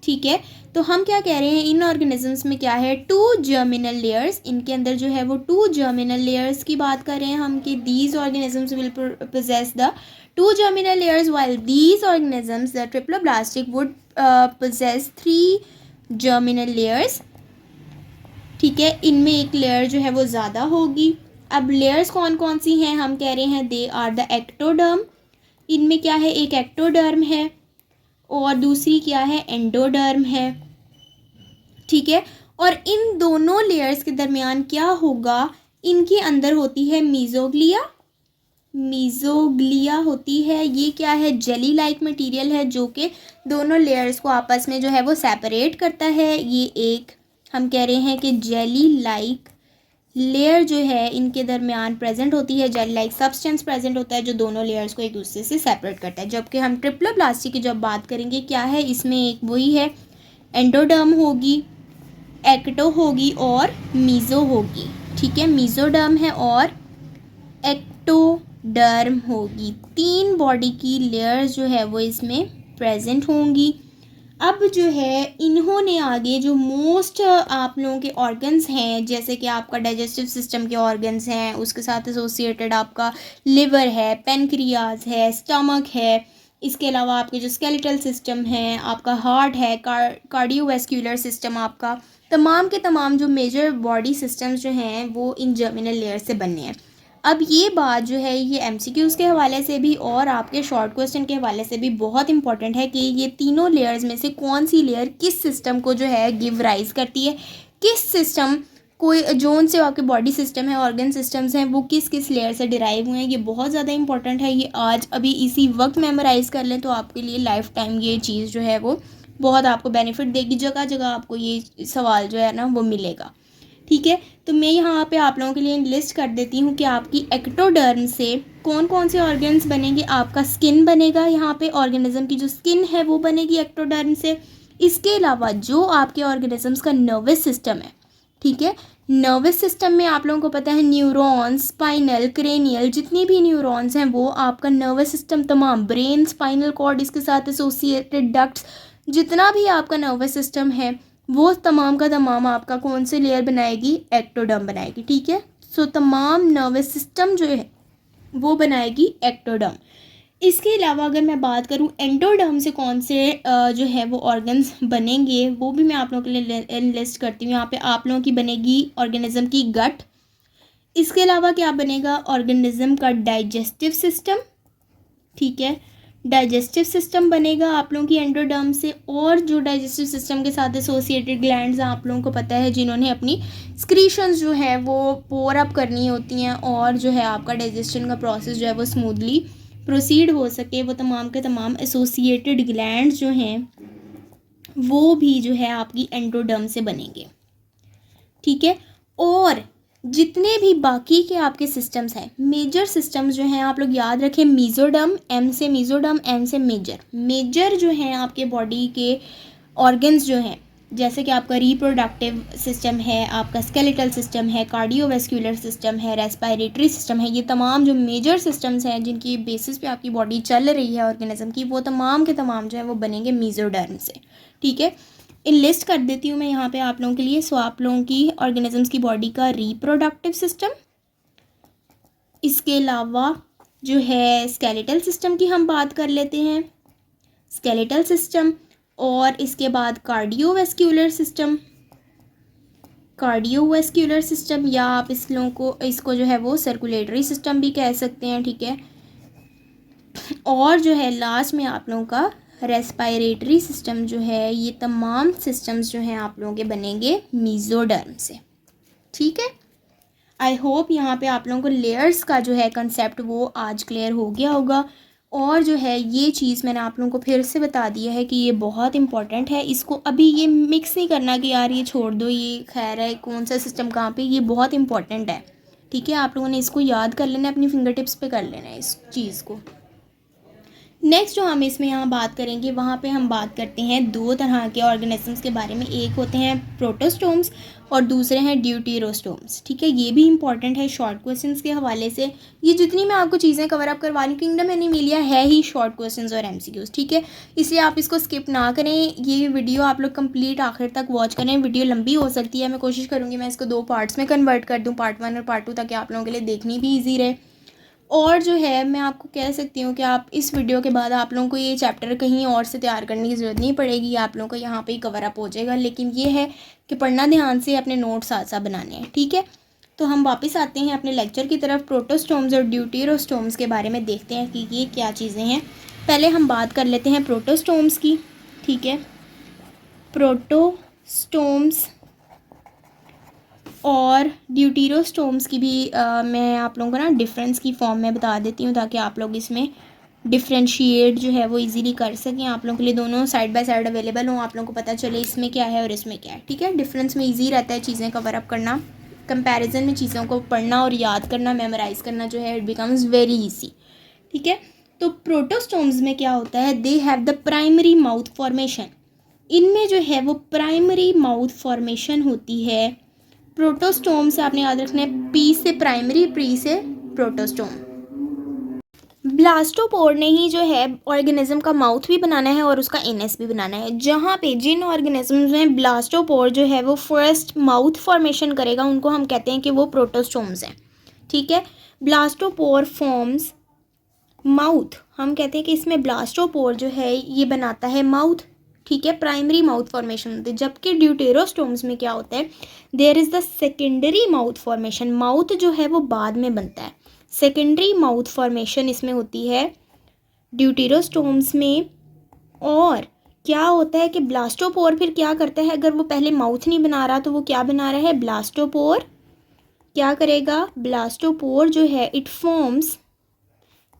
ठीक है, तो हम क्या कह रहे हैं, इन ऑर्गेनिजम्स में क्या है, टू जर्मिनल लेयर्स, इनके अंदर जो है वो टू जर्मिनल लेयर्स की बात कर रहे हैं हम कि these organisms will possess the two germinal layers while these organisms the triploblastic would possess three germinal layers। ठीक है, इनमें एक लेयर जो है वो ज़्यादा होगी। अब लेयर्स कौन कौन सी हैं, हम कह रहे हैं दे आर द एक्टोडर्म। इनमें क्या है, एक एक्टोडर्म है और दूसरी क्या है, एंडोडर्म है। ठीक है, और इन दोनों लेयर्स के दरमियान क्या होगा, इनके अंदर होती है मीजोग्लिया होती है। ये क्या है, जेली लाइक मटेरियल है जो कि दोनों लेयर्स को आपस में जो है वो सेपरेट करता है। ये एक हम कह रहे हैं कि जेली लाइक लेयर जो है इनके दरमियान प्रेजेंट होती है, जेली लाइक सब्सटेंस प्रेजेंट होता है जो दोनों लेयर्स को एक दूसरे से सेपरेट करता है। जबकि हम ट्रिप्लोब्लास्टिक की जब बात करेंगे, क्या है इसमें, एक वही है, एंडोडर्म होगी, एक्टो होगी और मीजो होगी। ठीक है, मीजोडर्म है और एक्टोडर्म होगी, तीन बॉडी की लेयर्स जो है वो इसमें प्रेजेंट होंगी। अब जो है इन्होंने आगे जो मोस्ट आप लोगों के ऑर्गन्स हैं, जैसे कि आपका डाइजेस्टिव सिस्टम के ऑर्गन्स हैं, उसके साथ एसोसिएटेड आपका लिवर है, पेनक्रियाज है, स्टमक है, इसके अलावा आपके जो स्केलेटल सिस्टम है, आपका हार्ट है, कार्डियोवैस्कुलर सिस्टम, आपका तमाम के तमाम जो मेजर बॉडी सिस्टम्स जो हैं वो इन जर्मिनल लेयर से बने हैं। अब ये बात जो है ये एमसीक्यूज़ के हवाले से भी और आपके शॉर्ट क्वेश्चन के हवाले से भी बहुत इंपॉर्टेंट है कि ये तीनों लेयर्स में से कौन सी लेयर किस सिस्टम को जो है गिव राइज करती है, किस सिस्टम कोई जोन से आपके बॉडी सिस्टम है, ऑर्गन सिस्टम्स हैं, वो किस किस लेयर से डिराइव हुए हैं। ये बहुत ज़्यादा इंपॉर्टेंट है, ये आज अभी इसी वक्त मेमोराइज़ कर लें तो आपके लिए लाइफ टाइम ये चीज़ जो है वो बहुत आपको बेनिफिट देगी, जगह जगह आपको ये सवाल जो है ना वो मिलेगा। ठीक है, तो मैं यहाँ पे आप लोगों के लिए लिस्ट कर देती हूँ कि आपकी एक्टोडर्म से कौन कौन से ऑर्गन्स बनेंगे। आपका स्किन बनेगा, यहाँ पे ऑर्गेनिज्म की जो स्किन है वो बनेगी एक्टोडर्म से। इसके अलावा जो आपके ऑर्गेनिजम्स का नर्वस सिस्टम है, ठीक है, नर्वस सिस्टम में आप लोगों को पता है न्यूरॉन्स, स्पाइनल, क्रेनियल, जितनी भी न्यूरॉन्स हैं वो आपका नर्वस सिस्टम तमाम, ब्रेन, स्पाइनल कॉर्ड, इसके साथ एसोसिएटेड डक्ट्स, जितना भी आपका नर्वस सिस्टम है वो तमाम का तमाम आपका कौन से लेयर बनाएगी, एक्टोडर्म बनाएगी। ठीक है, सो तमाम नर्वस सिस्टम जो है वो बनाएगी एक्टोडर्म। इसके अलावा अगर मैं बात करूं एंडोडर्म से कौन से जो है वो ऑर्गन्स बनेंगे, वो भी मैं आप लोगों के लिए लिस्ट करती हूँ। यहाँ पे आप लोगों की बनेगी ऑर्गेनिज्म की गट। इसके अलावा क्या बनेगा, ऑर्गेनिज्म का डाइजेस्टिव सिस्टम। ठीक है, डाइजेस्टिव सिस्टम बनेगा आप लोगों की एंडोडर्म से। और जो डाइजेस्टिव सिस्टम के साथ एसोसिएटेड ग्लैंड्स आप लोगों को पता है जिन्होंने अपनी स्क्रीशंस जो है वो पोर अप करनी होती हैं और जो है आपका डाइजेशन का प्रोसेस जो है वो स्मूथली प्रोसीड हो सके, वो तमाम के तमाम एसोसिएटेड ग्लैंड्स जो हैं वो भी जो है आपकी एंडोडर्म से बनेंगे, ठीक है। और जितने भी बाकी के आपके सिस्टम्स हैं, मेजर सिस्टम्स जो हैं आप लोग याद रखें, मीजोडर्म, एम से मीजोडर्म, एम से मेजर। मेजर जो हैं आपके बॉडी के ऑर्गन्स जो हैं, जैसे कि आपका रिप्रोडक्टिव सिस्टम है, आपका स्केलेटल सिस्टम है, कार्डियोवैस्कुलर सिस्टम है, रेस्पिरेटरी सिस्टम है, ये तमाम जो मेजर सिस्टम्स हैं जिनकी बेसिस पे आपकी बॉडी चल रही है ऑर्गेनिज्म की, वो तमाम के तमाम जो है वो बनेंगे मीजोडर्म से, ठीक है। इन लिस्ट कर देती हूँ मैं यहाँ पे आप लोगों के लिए। सो आप लोगों की ऑर्गेनिजम्स की बॉडी का रिप्रोडक्टिव सिस्टम, इसके अलावा जो है स्केलेटल सिस्टम की हम बात कर लेते हैं, स्केलेटल सिस्टम, और इसके बाद कार्डियोवैस्कुलर सिस्टम, कार्डियोवैस्कुलर सिस्टम, या आप इसको जो है वो सर्कुलेटरी सिस्टम भी कह सकते हैं, ठीक है। और जो है लास्ट में आप लोगों का रेस्पिरेटरी सिस्टम जो है, ये तमाम सिस्टम्स जो हैं आप लोगों के बनेंगे मीजोडर्म से, ठीक है। आई होप यहाँ पे आप लोगों को लेयर्स का जो है कंसेप्ट वो आज क्लियर हो गया होगा। और जो है ये चीज़ मैंने आप लोगों को फिर से बता दिया है कि ये बहुत इंपॉर्टेंट है, इसको अभी ये मिक्स नहीं करना कि यार ये छोड़ दो, ये खैर है कौन सा सिस्टम कहाँ पे, ये बहुत इंपॉर्टेंट है, ठीक है। आप लोगों ने इसको याद कर लेना है, अपनी फिंगर टिप्स पे कर लेना है इस चीज़ को। नेक्स्ट जो हम इसमें यहाँ बात करेंगे, वहाँ पे हम बात करते हैं दो तरह के ऑर्गेनिजम्स के बारे में, एक होते हैं प्रोटोस्टोम्स और दूसरे हैं ड्यूटेरोस्टोम्स, ठीक है। ये भी इंपॉर्टेंट है शॉर्ट क्वेश्चंस के हवाले से। ये जितनी मैं आपको चीज़ें कवर अप करवा रही हूँ, किंगडम एनिमेलिया है ही शॉर्ट क्वेश्चंस और एमसीक्यूज, ठीक है। इसलिए आप इसको स्किप ना करें, ये वीडियो आप लोग कंप्लीट आखिर तक वॉच करें। वीडियो लंबी हो सकती है, मैं कोशिश करूँगी मैं इसको 2 पार्ट्स में कन्वर्ट कर दूँ, पार्ट 1 और पार्ट 2, ताकि आप लोगों के लिए देखनी भी ईजी रहे। और जो है मैं आपको कह सकती हूँ कि आप इस वीडियो के बाद आप लोगों को ये चैप्टर कहीं और से तैयार करने की ज़रूरत नहीं पड़ेगी, आप लोगों को यहाँ पे ही कवर अप हो जाएगा। लेकिन ये है कि पढ़ना ध्यान से, अपने नोट्स साथ साथ बनाने हैं, ठीक है। तो हम वापस आते हैं अपने लेक्चर की तरफ। प्रोटोस्टोम्स और ड्यूटेरोस्टोम्स के बारे में देखते हैं कि ये क्या चीज़ें हैं। पहले हम बात कर लेते हैं प्रोटोस्टोम्स की, ठीक है। प्रोटोस्टोम्स और ड्यूटेरोस्टोम्स की भी मैं आप लोगों को ना डिफरेंस की फॉर्म में बता देती हूँ, ताकि आप लोग इसमें डिफ्रेंशिएट जो है वो इजीली कर सकें। आप लोगों के लिए दोनों साइड बाय साइड अवेलेबल हों, आप लोगों को पता चले इसमें क्या है और इसमें क्या है, ठीक है। डिफरेंस में इजी रहता है चीज़ें कवर अप करना, कंपैरिजन में चीज़ों को पढ़ना और याद करना, मेमोराइज़ करना जो है इट बिकम्स वेरी ईजी, ठीक है। तो प्रोटोस्टोम्स में क्या होता है, they have the primary mouth formation, इनमें जो है वो प्राइमरी माउथ फॉर्मेशन होती है। प्रोटोस्टोम से आपने याद रखना है, पी से प्राइमरी, प्री से प्रोटोस्टोम। ब्लास्टोपोर ने ही जो है ऑर्गेनिज्म का माउथ भी बनाना है और उसका एनएस भी बनाना है। जहाँ पे जिन ऑर्गेनिज्म में ब्लास्टोपोर जो है वो फर्स्ट माउथ फॉर्मेशन करेगा, उनको हम कहते हैं कि वो प्रोटोस्टोम्स हैं, ठीक है। ब्लास्टोपोर फॉर्म्स माउथ, हम कहते हैं कि इसमें ब्लास्टोपोर जो है ये बनाता है माउथ, ठीक है, प्राइमरी माउथ फॉर्मेशन होती है। जबकि ड्यूटेरोस्टोम्स में क्या होता है, there is the secondary mouth formation, mouth जो है वो बाद में बनता है, सेकेंडरी माउथ फॉर्मेशन इसमें होती है ड्यूटेरोस्टोम्स में। और क्या होता है कि ब्लास्टोपोर फिर क्या करता है, अगर वो पहले माउथ नहीं बना रहा तो वो क्या बना रहा है, ब्लास्टोपोर क्या करेगा, ब्लास्टोपोर जो है इट फॉर्म्स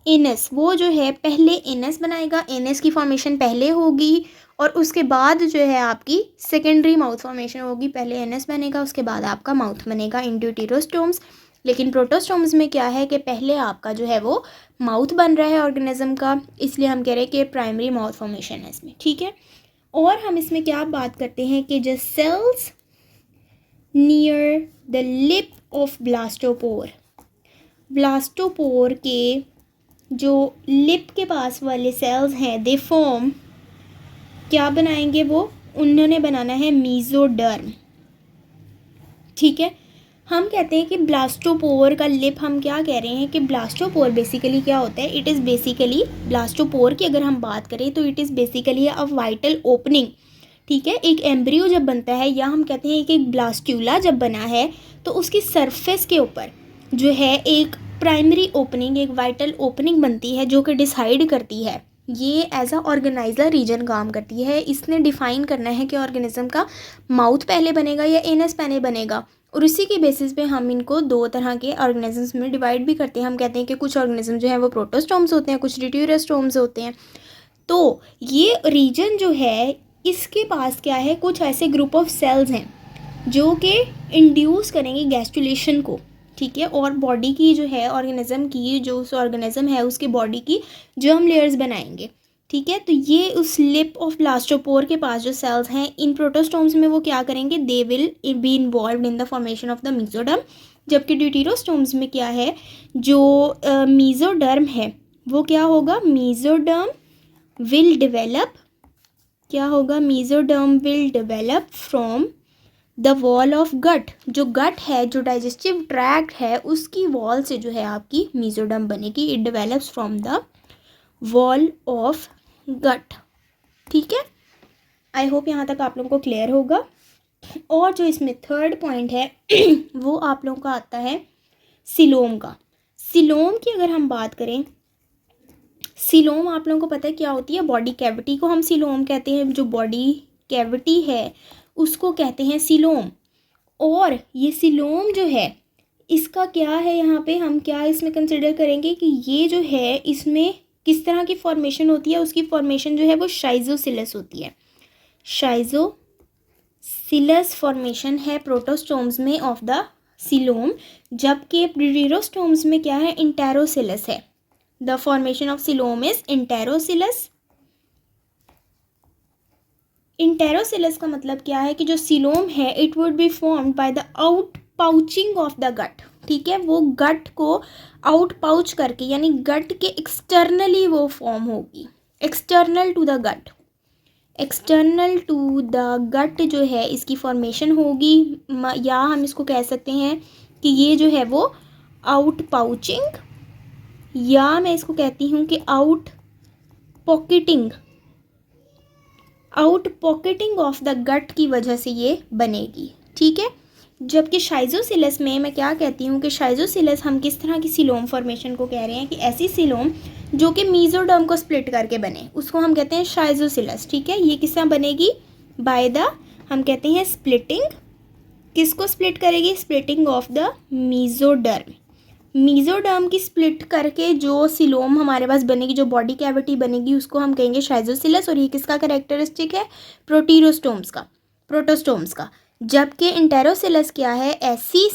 एनस, वो जो है पहले एनस बनाएगा, एनस की फॉर्मेशन पहले होगी और उसके बाद जो है आपकी सेकेंडरी माउथ फॉर्मेशन होगी, पहले एनएस बनेगा उसके बाद आपका माउथ बनेगा इन ड्यूटेरोस्टोम्स। लेकिन प्रोटोस्टोम्स में क्या है कि पहले आपका जो है वो माउथ बन रहा है ऑर्गेनिज्म का, इसलिए हम कह रहे हैं कि प्राइमरी माउथ फॉर्मेशन है इसमें, ठीक है। और हम इसमें क्या बात करते हैं कि जो cells near the lip of blastopore, blastopore के जो लिप के पास वाले सेल्स हैं, दे फॉर्म, क्या बनाएंगे वो, उन्होंने बनाना है मीजोडर्म, ठीक है। हम कहते हैं कि ब्लास्टोपोर का लिप, हम क्या कह रहे हैं कि ब्लास्टोपोर बेसिकली क्या होता है, इट इज़ बेसिकली, ब्लास्टोपोर की अगर हम बात करें तो it is basically a vital opening, ठीक है। एक एम्ब्रियो जब बनता है, या हम कहते हैं कि एक ब्लास्ट्यूला जब बना है तो उसकी सरफेस के ऊपर जो है एक प्राइमरी ओपनिंग, एक वाइटल ओपनिंग बनती है जो कि डिसाइड करती है, ये एज अ ऑर्गेनाइजर रीजन काम करती है। इसने डिफाइन करना है कि ऑर्गेनिज्म का माउथ पहले बनेगा या एनस पहले बनेगा, और उसी के बेसिस पे हम इनको दो तरह के ऑर्गेनिजम्स में डिवाइड भी करते हैं। हम कहते हैं कि कुछ ऑर्गेनिज्म जो है वो प्रोटोस्टोम्स होते हैं, कुछ ड्यूटेरोस्टोम्स होते हैं। तो ये रीजन जो है इसके पास क्या है, कुछ ऐसे ग्रुप ऑफ सेल्स हैं जो कि इंड्यूस करेंगे गैस्ट्रुलेशन को, ठीक है, और बॉडी की जो है ऑर्गेनिज्म की, जो उस ऑर्गेनिज्म है उसके बॉडी की जर्म लेयर्स बनाएंगे, ठीक है। तो ये उस लिप ऑफ ब्लास्टोपोर के पास जो सेल्स हैं इन प्रोटोस्टोम्स में वो क्या करेंगे, दे will be involve in the formation of the mesoderm. जबकि ड्यूटेरोस्टोम्स में क्या है, जो मीजोडर्म है वो क्या होगा, मीजोडर्म विल डेवलप, क्या होगा, mesoderm will develop from the wall of gut. जो गट है, जो डाइजेस्टिव ट्रैक्ट है, उसकी वॉल से जो है आपकी मीजोडर्म बनेगी। It develops from the wall of gut, ठीक है। आई होप यहाँ तक आप लोगों को क्लियर होगा। और जो इसमें थर्ड पॉइंट है वो आप लोगों का आता है सिलोम का। सिलोम की अगर हम बात करें, सिलोम आप लोगों को पता है क्या होती है, बॉडी कैविटी को हम सिलोम कहते हैं। जो बॉडी कैविटी है उसको कहते हैं सिलोम। और ये सिलोम जो है इसका क्या है, यहाँ पे हम क्या इसमें कंसिडर करेंगे कि ये जो है इसमें किस तरह की फॉर्मेशन होती है। उसकी फॉर्मेशन जो है वो शाइजोसिलस होती है। शाइजोसिलस फॉर्मेशन है प्रोटोस्टोम्स में ऑफ द सिलोम, जबकि ड्यूटेरोस्टोम्स में क्या है, इंटेरोसिलस है। The formation of coelom is enterocoelous. Enterocoelous का मतलब क्या है कि जो सिलोम है it would be formed by the out pouching of the gut, ठीक है। वो गट को आउट पाउच करके, यानी गट के एक्सटर्नली वो फॉर्म होगी, external to the gut, external to the gut जो है इसकी फॉर्मेशन होगी। या हम इसको कह सकते हैं कि ये जो है वो आउट पाउचिंग, या मैं इसको कहती हूँ कि out pocketing, out pocketing of the gut की वजह से ये बनेगी, ठीक है। जबकि शाइजोसिलस में मैं क्या कहती हूँ कि शाइजोसिलस हम किस तरह की सिलोम फॉर्मेशन को कह रहे हैं कि ऐसी सिलोम जो कि मीजोडर्म को स्प्लिट करके बने, उसको हम कहते हैं शाइजोसिलस, ठीक है। ये किस तरह बनेगी, बाय द, हम कहते हैं स्प्लिटिंग, किसको स्प्लिट करेगी, splitting of the mesoderm. Mesoderm की स्प्लिट करके जो सिलोम हमारे पास बनेगी, जो बॉडी कैविटी बनेगी, उसको हम कहेंगे शाइजोसिलस। और ये किसका कैरेक्टरिस्टिक है, प्रोटीरोस्टोम्स का, प्रोटोस्टोम्स का। जबकि इंटेरोसिलस क्या है, ऐसी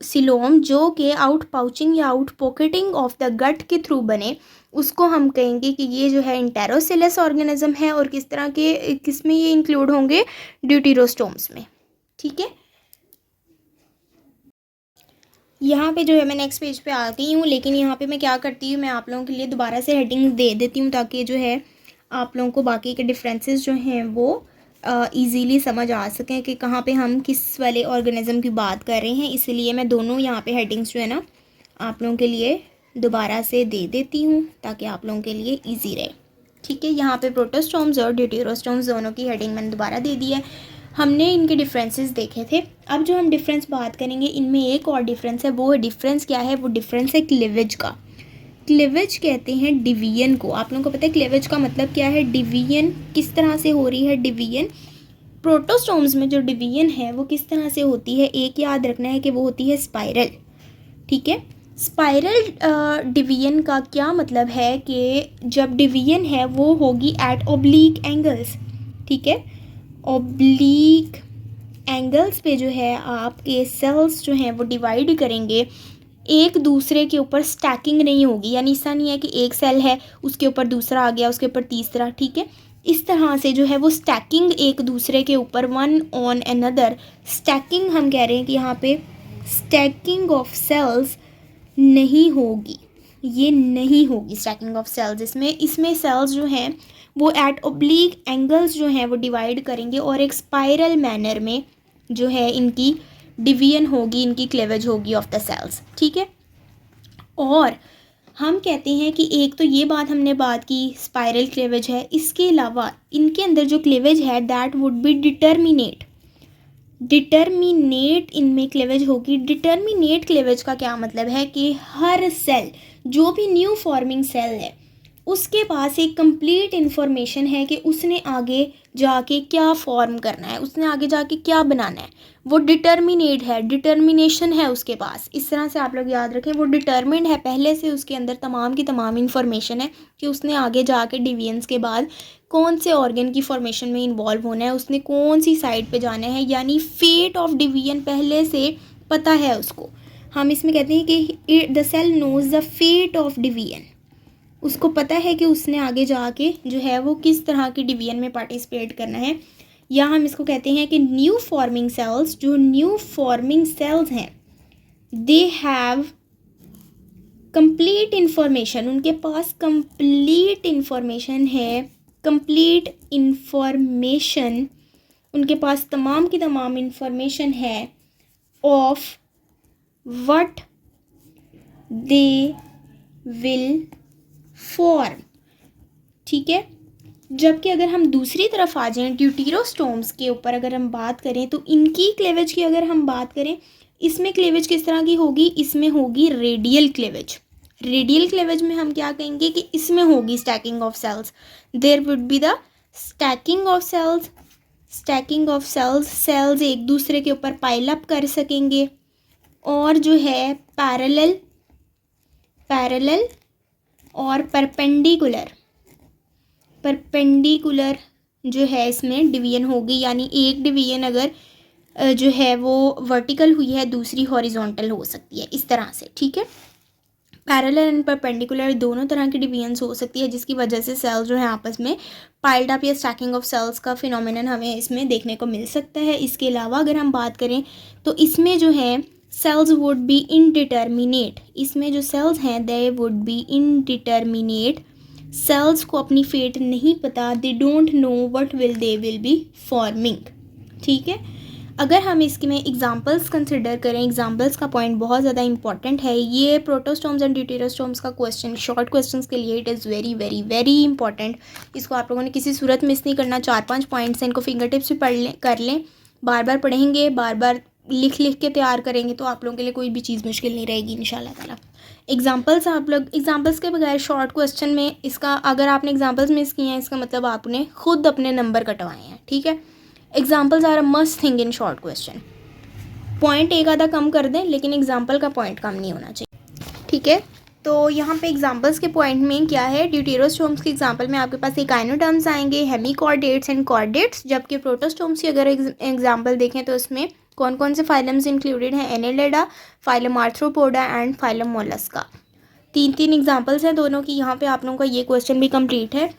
सिलोम जो कि आउट पाउचिंग या out pocketing of the gut के थ्रू बने, उसको हम कहेंगे कि ये जो है इंटेरोसिलस ऑर्गेनिज्म है। और किस तरह के, किस में ये इंक्लूड होंगे, ड्यूटेरोस्टोम्स में, ठीक है। यहाँ पे जो है मैं नेक्स्ट पेज पे आ गई हूँ, लेकिन यहाँ पे मैं क्या करती हूँ, मैं आप लोगों के लिए दोबारा से हेडिंग दे देती हूँ ताकि जो है आप लोगों को बाकी के डिफरेंसेस जो हैं वो इजीली समझ आ सकें कि कहाँ पे हम किस वाले ऑर्गेनिज्म की बात कर रहे हैं। इसलिए मैं दोनों यहाँ पे हेडिंग्स जो है ना आप लोगों के लिए दोबारा से दे देती हूँ ताकि आप लोगों के लिए ईजी रहे, ठीक है। यहाँ पे प्रोटोस्टोम्स और ड्यूटेरोस्टोम्स दोनों की हेडिंग मैंने दोबारा दे दी है। हमने इनके डिफरेंसेस देखे थे। अब जो हम डिफरेंस बात करेंगे, इनमें एक और डिफरेंस है। वो डिफरेंस क्या है, वो डिफरेंस है क्लीवेज का। क्लीवेज कहते हैं डिवीजन को। आप लोगों को पता है क्लीवेज का मतलब क्या है, डिवीजन किस तरह से हो रही है। डिवीजन प्रोटोस्टोम्स में जो डिवीजन है वो किस तरह से होती है, एक याद रखना है कि वो होती है स्पाइरल, ठीक है। स्पाइरल डिवीजन का क्या मतलब है कि जब डिवीजन है वो होगी एट ओब्लीक एंगल्स, ठीक है। ओब्लीक एंगल्स पे जो है आपके सेल्स जो हैं वो डिवाइड करेंगे, एक दूसरे के ऊपर स्टैकिंग नहीं होगी। यानी ऐसा नहीं है कि एक सेल है उसके ऊपर दूसरा आ गया, उसके ऊपर तीसरा, ठीक है। इस तरह से जो है वो स्टैकिंग एक दूसरे के ऊपर, वन ऑन अनदर, स्टैकिंग हम कह रहे हैं कि यहाँ पे स्टैकिंग ऑफ सेल्स नहीं होगी, ये नहीं होगी स्टैकिंग ऑफ सेल्स। इसमें सेल्स जो हैं वो एट ओब्लीक एंगल्स जो हैं वो डिवाइड करेंगे और एक स्पाइरल मैनर में जो है इनकी डिवीजन होगी, इनकी क्लेवेज होगी ऑफ द सेल्स, ठीक है। और हम कहते हैं कि एक तो ये बात हमने बात की स्पाइरल क्लेवेज है, इसके अलावा इनके अंदर जो क्लेवेज है that would be determinate, determinate इनमें क्लेवेज होगी। डिटर्मिनेट क्लेवेज का क्या मतलब है कि हर सेल, जो भी न्यू फॉर्मिंग सेल है, उसके पास एक कंप्लीट इन्फॉर्मेशन है कि उसने आगे जाके क्या फॉर्म करना है, उसने आगे जाके क्या बनाना है। वो डिटर्मिनेट है, डिटर्मिनेशन है उसके पास। इस तरह से आप लोग याद रखें, वो डिटर्मिन्ड है, पहले से उसके अंदर तमाम की तमाम इन्फॉर्मेशन है कि उसने आगे जाके डिवीजन्स के बाद कौन से ऑर्गन की फॉर्मेशन में इन्वॉल्व होना है, उसने कौन सी साइड पे जाना है, यानी फेट ऑफ डिवीजन पहले से पता है उसको। हम इसमें कहते हैं कि the cell knows the fate of division. उसको पता है कि उसने आगे जाके जो है वो किस तरह की डिवीजन में पार्टिसिपेट करना है। या हम इसको कहते हैं कि न्यू फॉर्मिंग सेल्स, जो न्यू फॉर्मिंग सेल्स हैं, दे हैव कंप्लीट इन्फॉर्मेशन, उनके पास कंप्लीट इन्फॉर्मेशन है, कंप्लीट इन्फॉर्मेशन, उनके पास तमाम की तमाम इन्फॉर्मेशन है of what they will form. ठीक है। जबकि अगर हम दूसरी तरफ आ जाएं, ड्यूटेरोस्टोम्स के ऊपर अगर हम बात करें, तो इनकी क्लेवेज की अगर हम बात करें, इसमें क्लेवेज किस तरह की होगी, इसमें होगी रेडियल क्लेवेज। रेडियल क्लेवेज में हम क्या कहेंगे कि इसमें होगी stacking of cells. There would be the stacking of cells, stacking of cells, cells एक दूसरे के ऊपर पाइल अप कर सकेंगे। और जो है पैरेलल, पैरेलल और परपेंडिकुलर, परपेंडिकुलर जो है इसमें डिवीजन होगी, यानी एक डिवीजन अगर जो है वो वर्टिकल हुई है, दूसरी हॉरिजॉन्टल हो सकती है, इस तरह से। ठीक है। पैरेलल एंड परपेंडिकुलर दोनों तरह की डिवीजन्स हो सकती है, जिसकी वजह से सेल्स जो है आपस में पाइल्ड अप या स्टैकिंग ऑफ सेल्स का फिनोमेनन हमें इसमें देखने को मिल सकता है। इसके अलावा अगर हम बात करें तो इसमें जो है सेल्स वुड बी इनडिटर्मिनेट, इसमें जो सेल्स हैं they would be indeterminate, cells को अपनी फेट नहीं पता, they don't know what will they will be forming. ठीक है। अगर हम इसके में एग्जांपल्स कंसिडर करें, एग्जांपल्स का पॉइंट बहुत ज़्यादा इंपॉर्टेंट है। ये प्रोटोस्टोम्स एंड ड्यूटेरोस्टोम्स का क्वेश्चन, शॉर्ट क्वेश्चंस के लिए it is very very very important. इसको आप लोगों ने किसी सूरत मिस नहीं करना। 4-5 पॉइंट्स हैं, इनको फिंगर टिप्स भी पढ़ लें, कर लें, बार बार पढ़ेंगे, बार बार लिख लिख के तैयार करेंगे, तो आप लोगों के लिए कोई भी चीज़ मुश्किल नहीं रहेगी इंशाल्लाह ताला। एग्जांपल्स, आप लोग एग्जांपल्स के बगैर शॉर्ट क्वेश्चन में इसका, अगर आपने एग्जांपल्स मिस किए हैं, इसका मतलब आपने खुद अपने नंबर कटवाए हैं। ठीक है। Examples are a must thing in short question. Point एक आधा कम कर दें, लेकिन एग्जांपल का पॉइंट कम नहीं होना चाहिए। ठीक है। तो यहाँ पे एग्जांपल्स के पॉइंट में क्या है, ड्यूटेरोस्टोम्स के एग्जांपल में आपके पास इकाइनोटर्म्स आएंगे, हेमीकॉर्डेट्स एंड कॉर्डेट्स। जबकि प्रोटोस्टोम्स की अगर एग्जांपल देखें तो उसमें कौन कौन से फाइलम्स इंक्लूडेड हैं, Annelida, phylum arthropoda and phylum Mollusca. 3 examples हैं दोनों की। यहाँ पे आप लोगों का ये क्वेश्चन भी कंप्लीट है।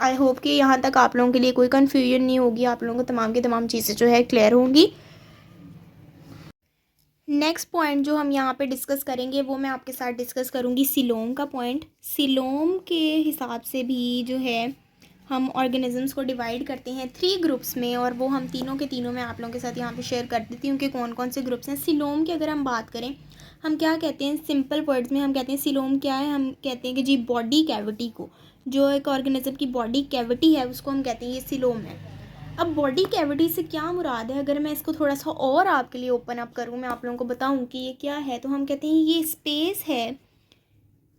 आई होप कि यहाँ तक आप लोगों के लिए कोई कन्फ्यूजन नहीं होगी, आप लोगों को तमाम की तमाम चीज़ें जो है क्लियर होंगी। नेक्स्ट पॉइंट जो हम यहाँ पे डिस्कस करेंगे वो मैं आपके साथ डिस्कस करूँगी सिलोम का पॉइंट। सिलोम के हिसाब से भी जो है हम ऑर्गेनिजम्स को डिवाइड करते हैं 3 ग्रुप्स में, और वो हम तीनों के तीनों मैं आप लोगों के साथ यहाँ पे शेयर कर देती हूँ कि कौन कौन से ग्रुप्स हैं। सिलोम की अगर हम बात करें, हम क्या कहते हैं, सिंपल वर्ड्स में हम कहते हैं सिलोम क्या है, हम कहते हैं कि जी बॉडी कैविटी को, जो एक ऑर्गेनिज्म की बॉडी कैविटी है उसको हम कहते हैं ये सिलोम है। अब बॉडी कैविटी से क्या मुराद है, अगर मैं इसको थोड़ा सा और आपके लिए ओपन अप करूँ, मैं आप लोगों को बताऊँ कि ये क्या है, तो हम कहते हैं ये स्पेस है,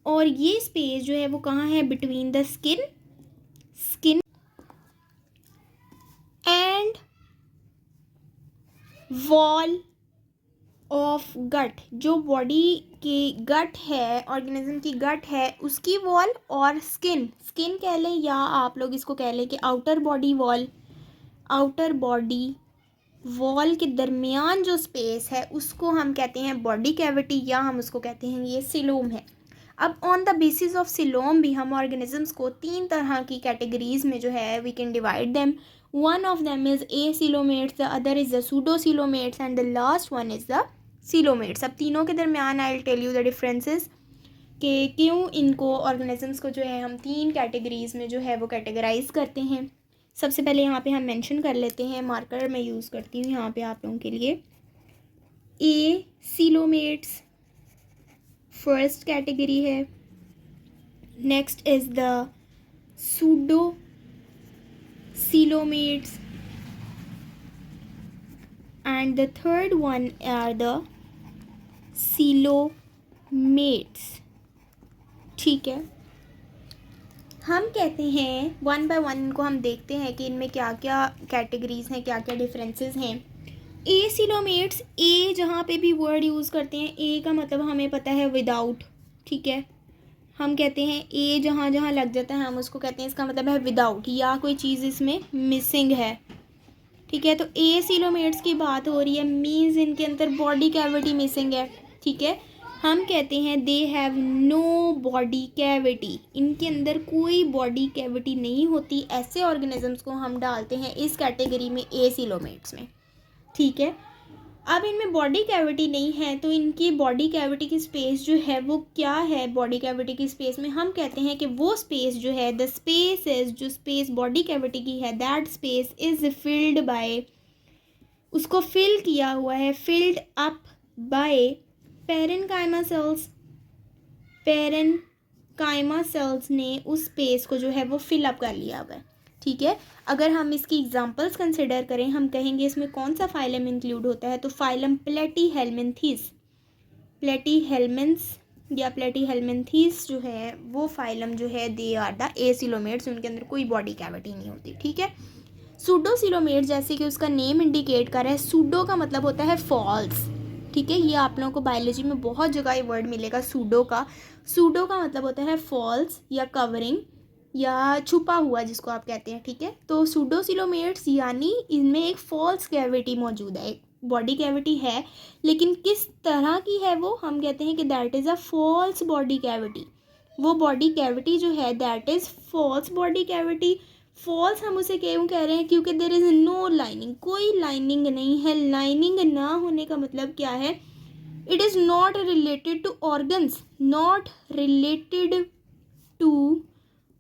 और ये स्पेस जो है वो कहाँ है, between the skin and wall of gut. जो बॉडी की गट है, ऑर्गेनिज्म की गट है, उसकी वॉल और स्किन कह लें, या आप लोग इसको कह लें कि outer body wall, outer body wall के दरमियान जो स्पेस है उसको हम कहते हैं बॉडी कैविटी, या हम उसको कहते हैं ये सिलोम है। अब on the basis of coelom भी हम ऑर्गेनिजम्स को 3 तरह की कैटेगरीज में जो है we can divide them. One of them is acoelomates, the other is the pseudocoelomates and the last one is the coelomates. अब तीनों के दरमियान I will tell you the differences कि क्यों इनको ऑर्गेनिजम्स को जो है हम 3 कैटेगरीज में जो है वो कैटेगराइज करते हैं। सबसे पहले यहाँ पे हम मेंशन कर लेते हैं, मार्कर मैं यूज़ करती हूँ यहाँ पे आप लोगों के लिए। एसिलोमेट्स फर्स्ट कैटेगरी है, next is the pseudocoelomates and the third one are the coelomates. ठीक है। हम कहते हैं वन बाय वन इनको हम देखते हैं कि इनमें क्या क्या कैटेगरीज हैं, क्या क्या डिफरेंसेस हैं। ए सिलोमेट्स, ए जहाँ पे भी वर्ड यूज़ करते हैं ए का मतलब हमें पता है विदाउट, ठीक है। हम कहते हैं ए जहाँ जहाँ लग जाता है हम उसको कहते हैं इसका मतलब है विदाउट, या कोई चीज़ इसमें मिसिंग है, ठीक है। तो ए सिलोमेट्स की बात हो रही है, मीन्स इनके अंदर बॉडी कैविटी मिसिंग है, ठीक है। हम कहते हैं they have no body cavity, इनके अंदर कोई बॉडी कैविटी नहीं होती। ऐसे ऑर्गेनिजम्स को हम डालते हैं इस कैटेगरी में, ए सिलोमेट्स में, ठीक है। अब इनमें बॉडी कैविटी नहीं है तो इनकी बॉडी कैविटी की स्पेस जो है वो क्या है, बॉडी कैविटी की स्पेस में हम कहते हैं कि वो स्पेस जो है, द स्पेस इज, जो स्पेस बॉडी कैविटी की है, that space is filled by, उसको फिल किया हुआ है, filled up by parenchyma cells. Parenchyma cells ने उस स्पेस को जो है वो फिल अप कर लिया हुआ है, ठीक है। अगर हम इसकी एग्जांपल्स कंसिडर करें, हम कहेंगे इसमें कौन सा फाइलम इंक्लूड होता है, तो फाइलम प्लेटीहेल्मिन्थीस, प्लेटीहेल्मिन्स या प्लेटीहेल्मिन्थीस जो है वो फाइलम जो है दे आर द एसिलोमेट्स, उनके अंदर कोई बॉडी कैविटी नहीं होती, ठीक है। सूडोसिलोमेट, जैसे कि उसका नेम इंडिकेट कर रहा है, सूडो का मतलब होता है फॉल्स, ठीक है। ये आप लोगों को बायोलॉजी में बहुत जगह ये वर्ड मिलेगा सूडो का। सूडो का मतलब होता है फॉल्स या कवरिंग या छुपा हुआ जिसको आप कहते हैं, ठीक है। तो सूडोसिलोमेट्स यानी इनमें एक फॉल्स कैविटी मौजूद है, एक बॉडी कैविटी है, लेकिन किस तरह की है वो, हम कहते हैं कि that is a false body cavity. वो बॉडी कैविटी जो है that is false body cavity. False हम उसे क्यों कह रहे हैं, क्योंकि देयर इज़ नो लाइनिंग, कोई लाइनिंग नहीं है। लाइनिंग ना होने का मतलब क्या है, it is not related to organs, not related to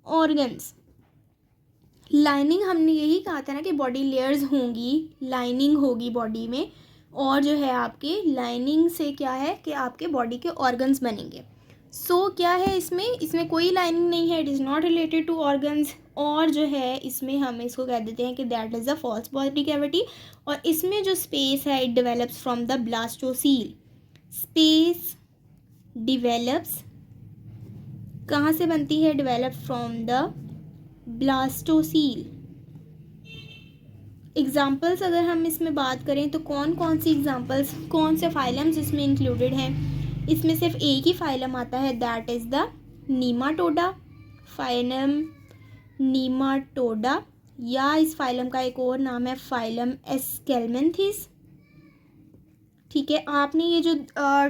organs. Lining हमने यही कहा था ना कि बॉडी लेयर्स होंगी, लाइनिंग होगी बॉडी में, और जो है आपके लाइनिंग से क्या है कि आपके बॉडी के ऑर्गन्स बनेंगे। सो क्या है इसमें कोई लाइनिंग नहीं है, it is not related to organs, और जो है इसमें हम इसको कह देते हैं कि that is a false body cavity. और इसमें जो स्पेस है it develops from the blastocoel. Space develops कहाँ से बनती है, develop from the blastocoel. Examples अगर हम इसमें बात करें तो कौन कौन सी एग्जाम्पल्स, कौन से फाइलम्स इसमें इंक्लूडेड हैं, इसमें सिर्फ एक ही फाइलम आता है, दैट इज़ द नीमाटोडा, फाइलम नीमाटोडा, या इस फाइलम का एक और नाम है फाइलम एस्केल्मेंथिस, ठीक है। आपने ये जो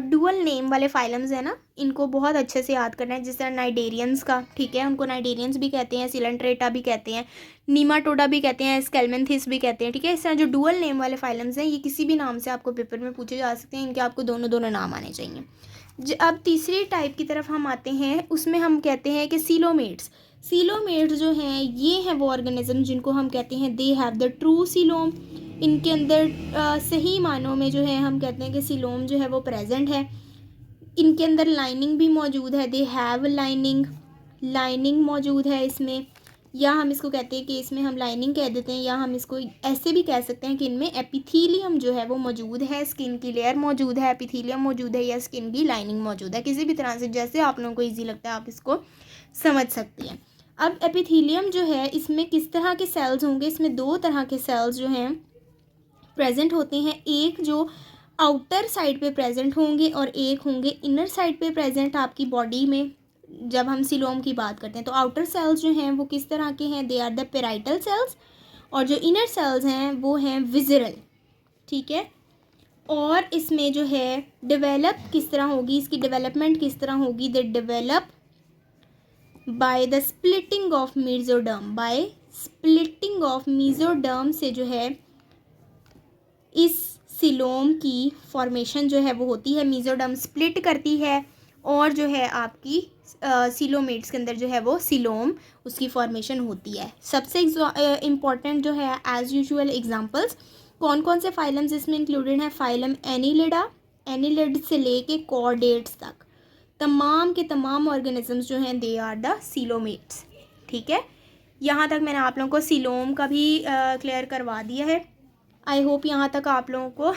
डुअल नेम वाले फाइलम्स हैं ना, इनको बहुत अच्छे से याद करना है, जिस तरह नाइडेरियंस का, ठीक है, उनको नाइडेरियंस भी कहते हैं, सिलेंट्रेटा भी कहते हैं, नीमाटोडा भी कहते हैं, स्केल्मेंथिस भी कहते हैं, ठीक है। इस तरह जो डुअल नेम वाले फाइलम्स हैं ये किसी भी नाम से आपको पेपर में पूछे जा सकते हैं, इनके आपको दोनों दोनों नाम आने चाहिए। अब तीसरी टाइप की तरफ हम आते हैं, उसमें हम कहते हैं कि सीलोमेट्स। सीलोमेट्स जो हैं ये हैं वो ऑर्गेनिज्म जिनको हम कहते हैं they have the true coelom. इनके अंदर सही मानों में जो है हम कहते हैं कि सीलोम जो है वो प्रेजेंट है। इनके अंदर लाइनिंग भी मौजूद है, दे हैव लाइनिंग, लाइनिंग मौजूद है इसमें, या हम इसको कहते हैं कि इसमें हम लाइनिंग कह देते हैं, या हम इसको ऐसे भी कह सकते हैं कि इनमें एपिथीलियम जो है वो मौजूद है, स्किन की लेयर मौजूद है, एपिथीलियम मौजूद है, या स्किन की लाइनिंग मौजूद है। किसी भी तरह से जैसे आप लोगों को ईजी लगता है आप इसको समझ सकते हैं। अब एपिथीलियम जो है इसमें किस तरह के सेल्स होंगे, इसमें दो तरह के सेल्स जो हैं प्रेजेंट होते हैं, एक जो आउटर साइड पे प्रेजेंट होंगे और एक होंगे इनर साइड पे प्रेजेंट आपकी बॉडी में। जब हम सीलोम की बात करते हैं तो आउटर सेल्स जो हैं वो किस तरह के हैं, they are the parietal cells, और जो इनर सेल्स हैं वो हैं विज़रल, ठीक है। और इसमें जो है डेवलप किस तरह होगी, इसकी डेवलपमेंट किस तरह होगी, they develop by the splitting of mesoderm, by splitting of mesoderm से जो है इस सीलोम की फॉर्मेशन जो है वो होती है, मेसोडर्म स्प्लिट करती है, और जो है आपकी सीलोमेट्स के अंदर जो है वो सीलोम उसकी फॉर्मेशन होती है। सबसे इम्पॉर्टेंट जो है एज यूजुअल एग्जांपल्स कौन कौन से फाइलम्स इसमें इंक्लूडेड हैं, फाइलम एनिलिडा, एनिलिड से लेके कॉर्डेट्स तक तमाम के तमाम ऑर्गेनिजम्स जो हैं दे आर द सीलोमेट्स, ठीक है। यहाँ तक मैंने आप लोगों को सीलोम का भी क्लियर करवा दिया है। आई होप यहाँ तक आप लोगों को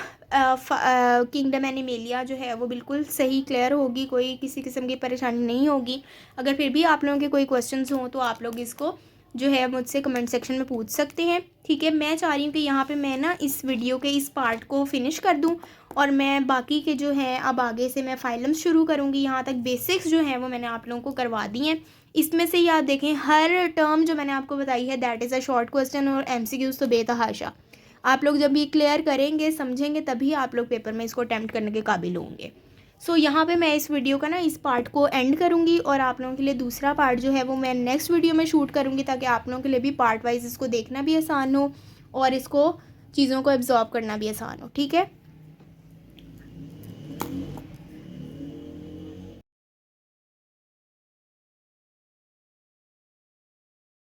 किंगडम एनिमेलिया जो है वो बिल्कुल सही क्लियर होगी, कोई किसी किस्म की परेशानी नहीं होगी। अगर फिर भी आप लोगों के कोई क्वेश्चंस हों तो आप लोग इसको जो है मुझसे कमेंट सेक्शन में पूछ सकते हैं, ठीक है। मैं चाह रही हूँ कि यहाँ पे मैं ना इस वीडियो के इस पार्ट को फिनिश कर दूँ और मैं बाकी के जो है अब आगे से मैं फाइलम्स शुरू करूँगी। यहाँ तक बेसिक्स जो हैं वो मैंने आप लोगों को करवा दी हैं। इसमें से याद देखें, हर टर्म जो मैंने आपको बताई है that is a short question और MCQs तो बेतहाशा। आप लोग जब ये क्लियर करेंगे, समझेंगे, तभी आप लोग पेपर में इसको अटैम्प्ट करने के काबिल होंगे। सो यहाँ पे मैं इस वीडियो का ना इस पार्ट को एंड करूँगी और आप लोगों के लिए दूसरा पार्ट जो है वो मैं नेक्स्ट वीडियो में शूट करूँगी, ताकि आप लोगों के लिए भी पार्ट वाइज इसको देखना भी आसान हो और इसको चीज़ों को एब्जॉर्ब करना भी आसान हो, ठीक है।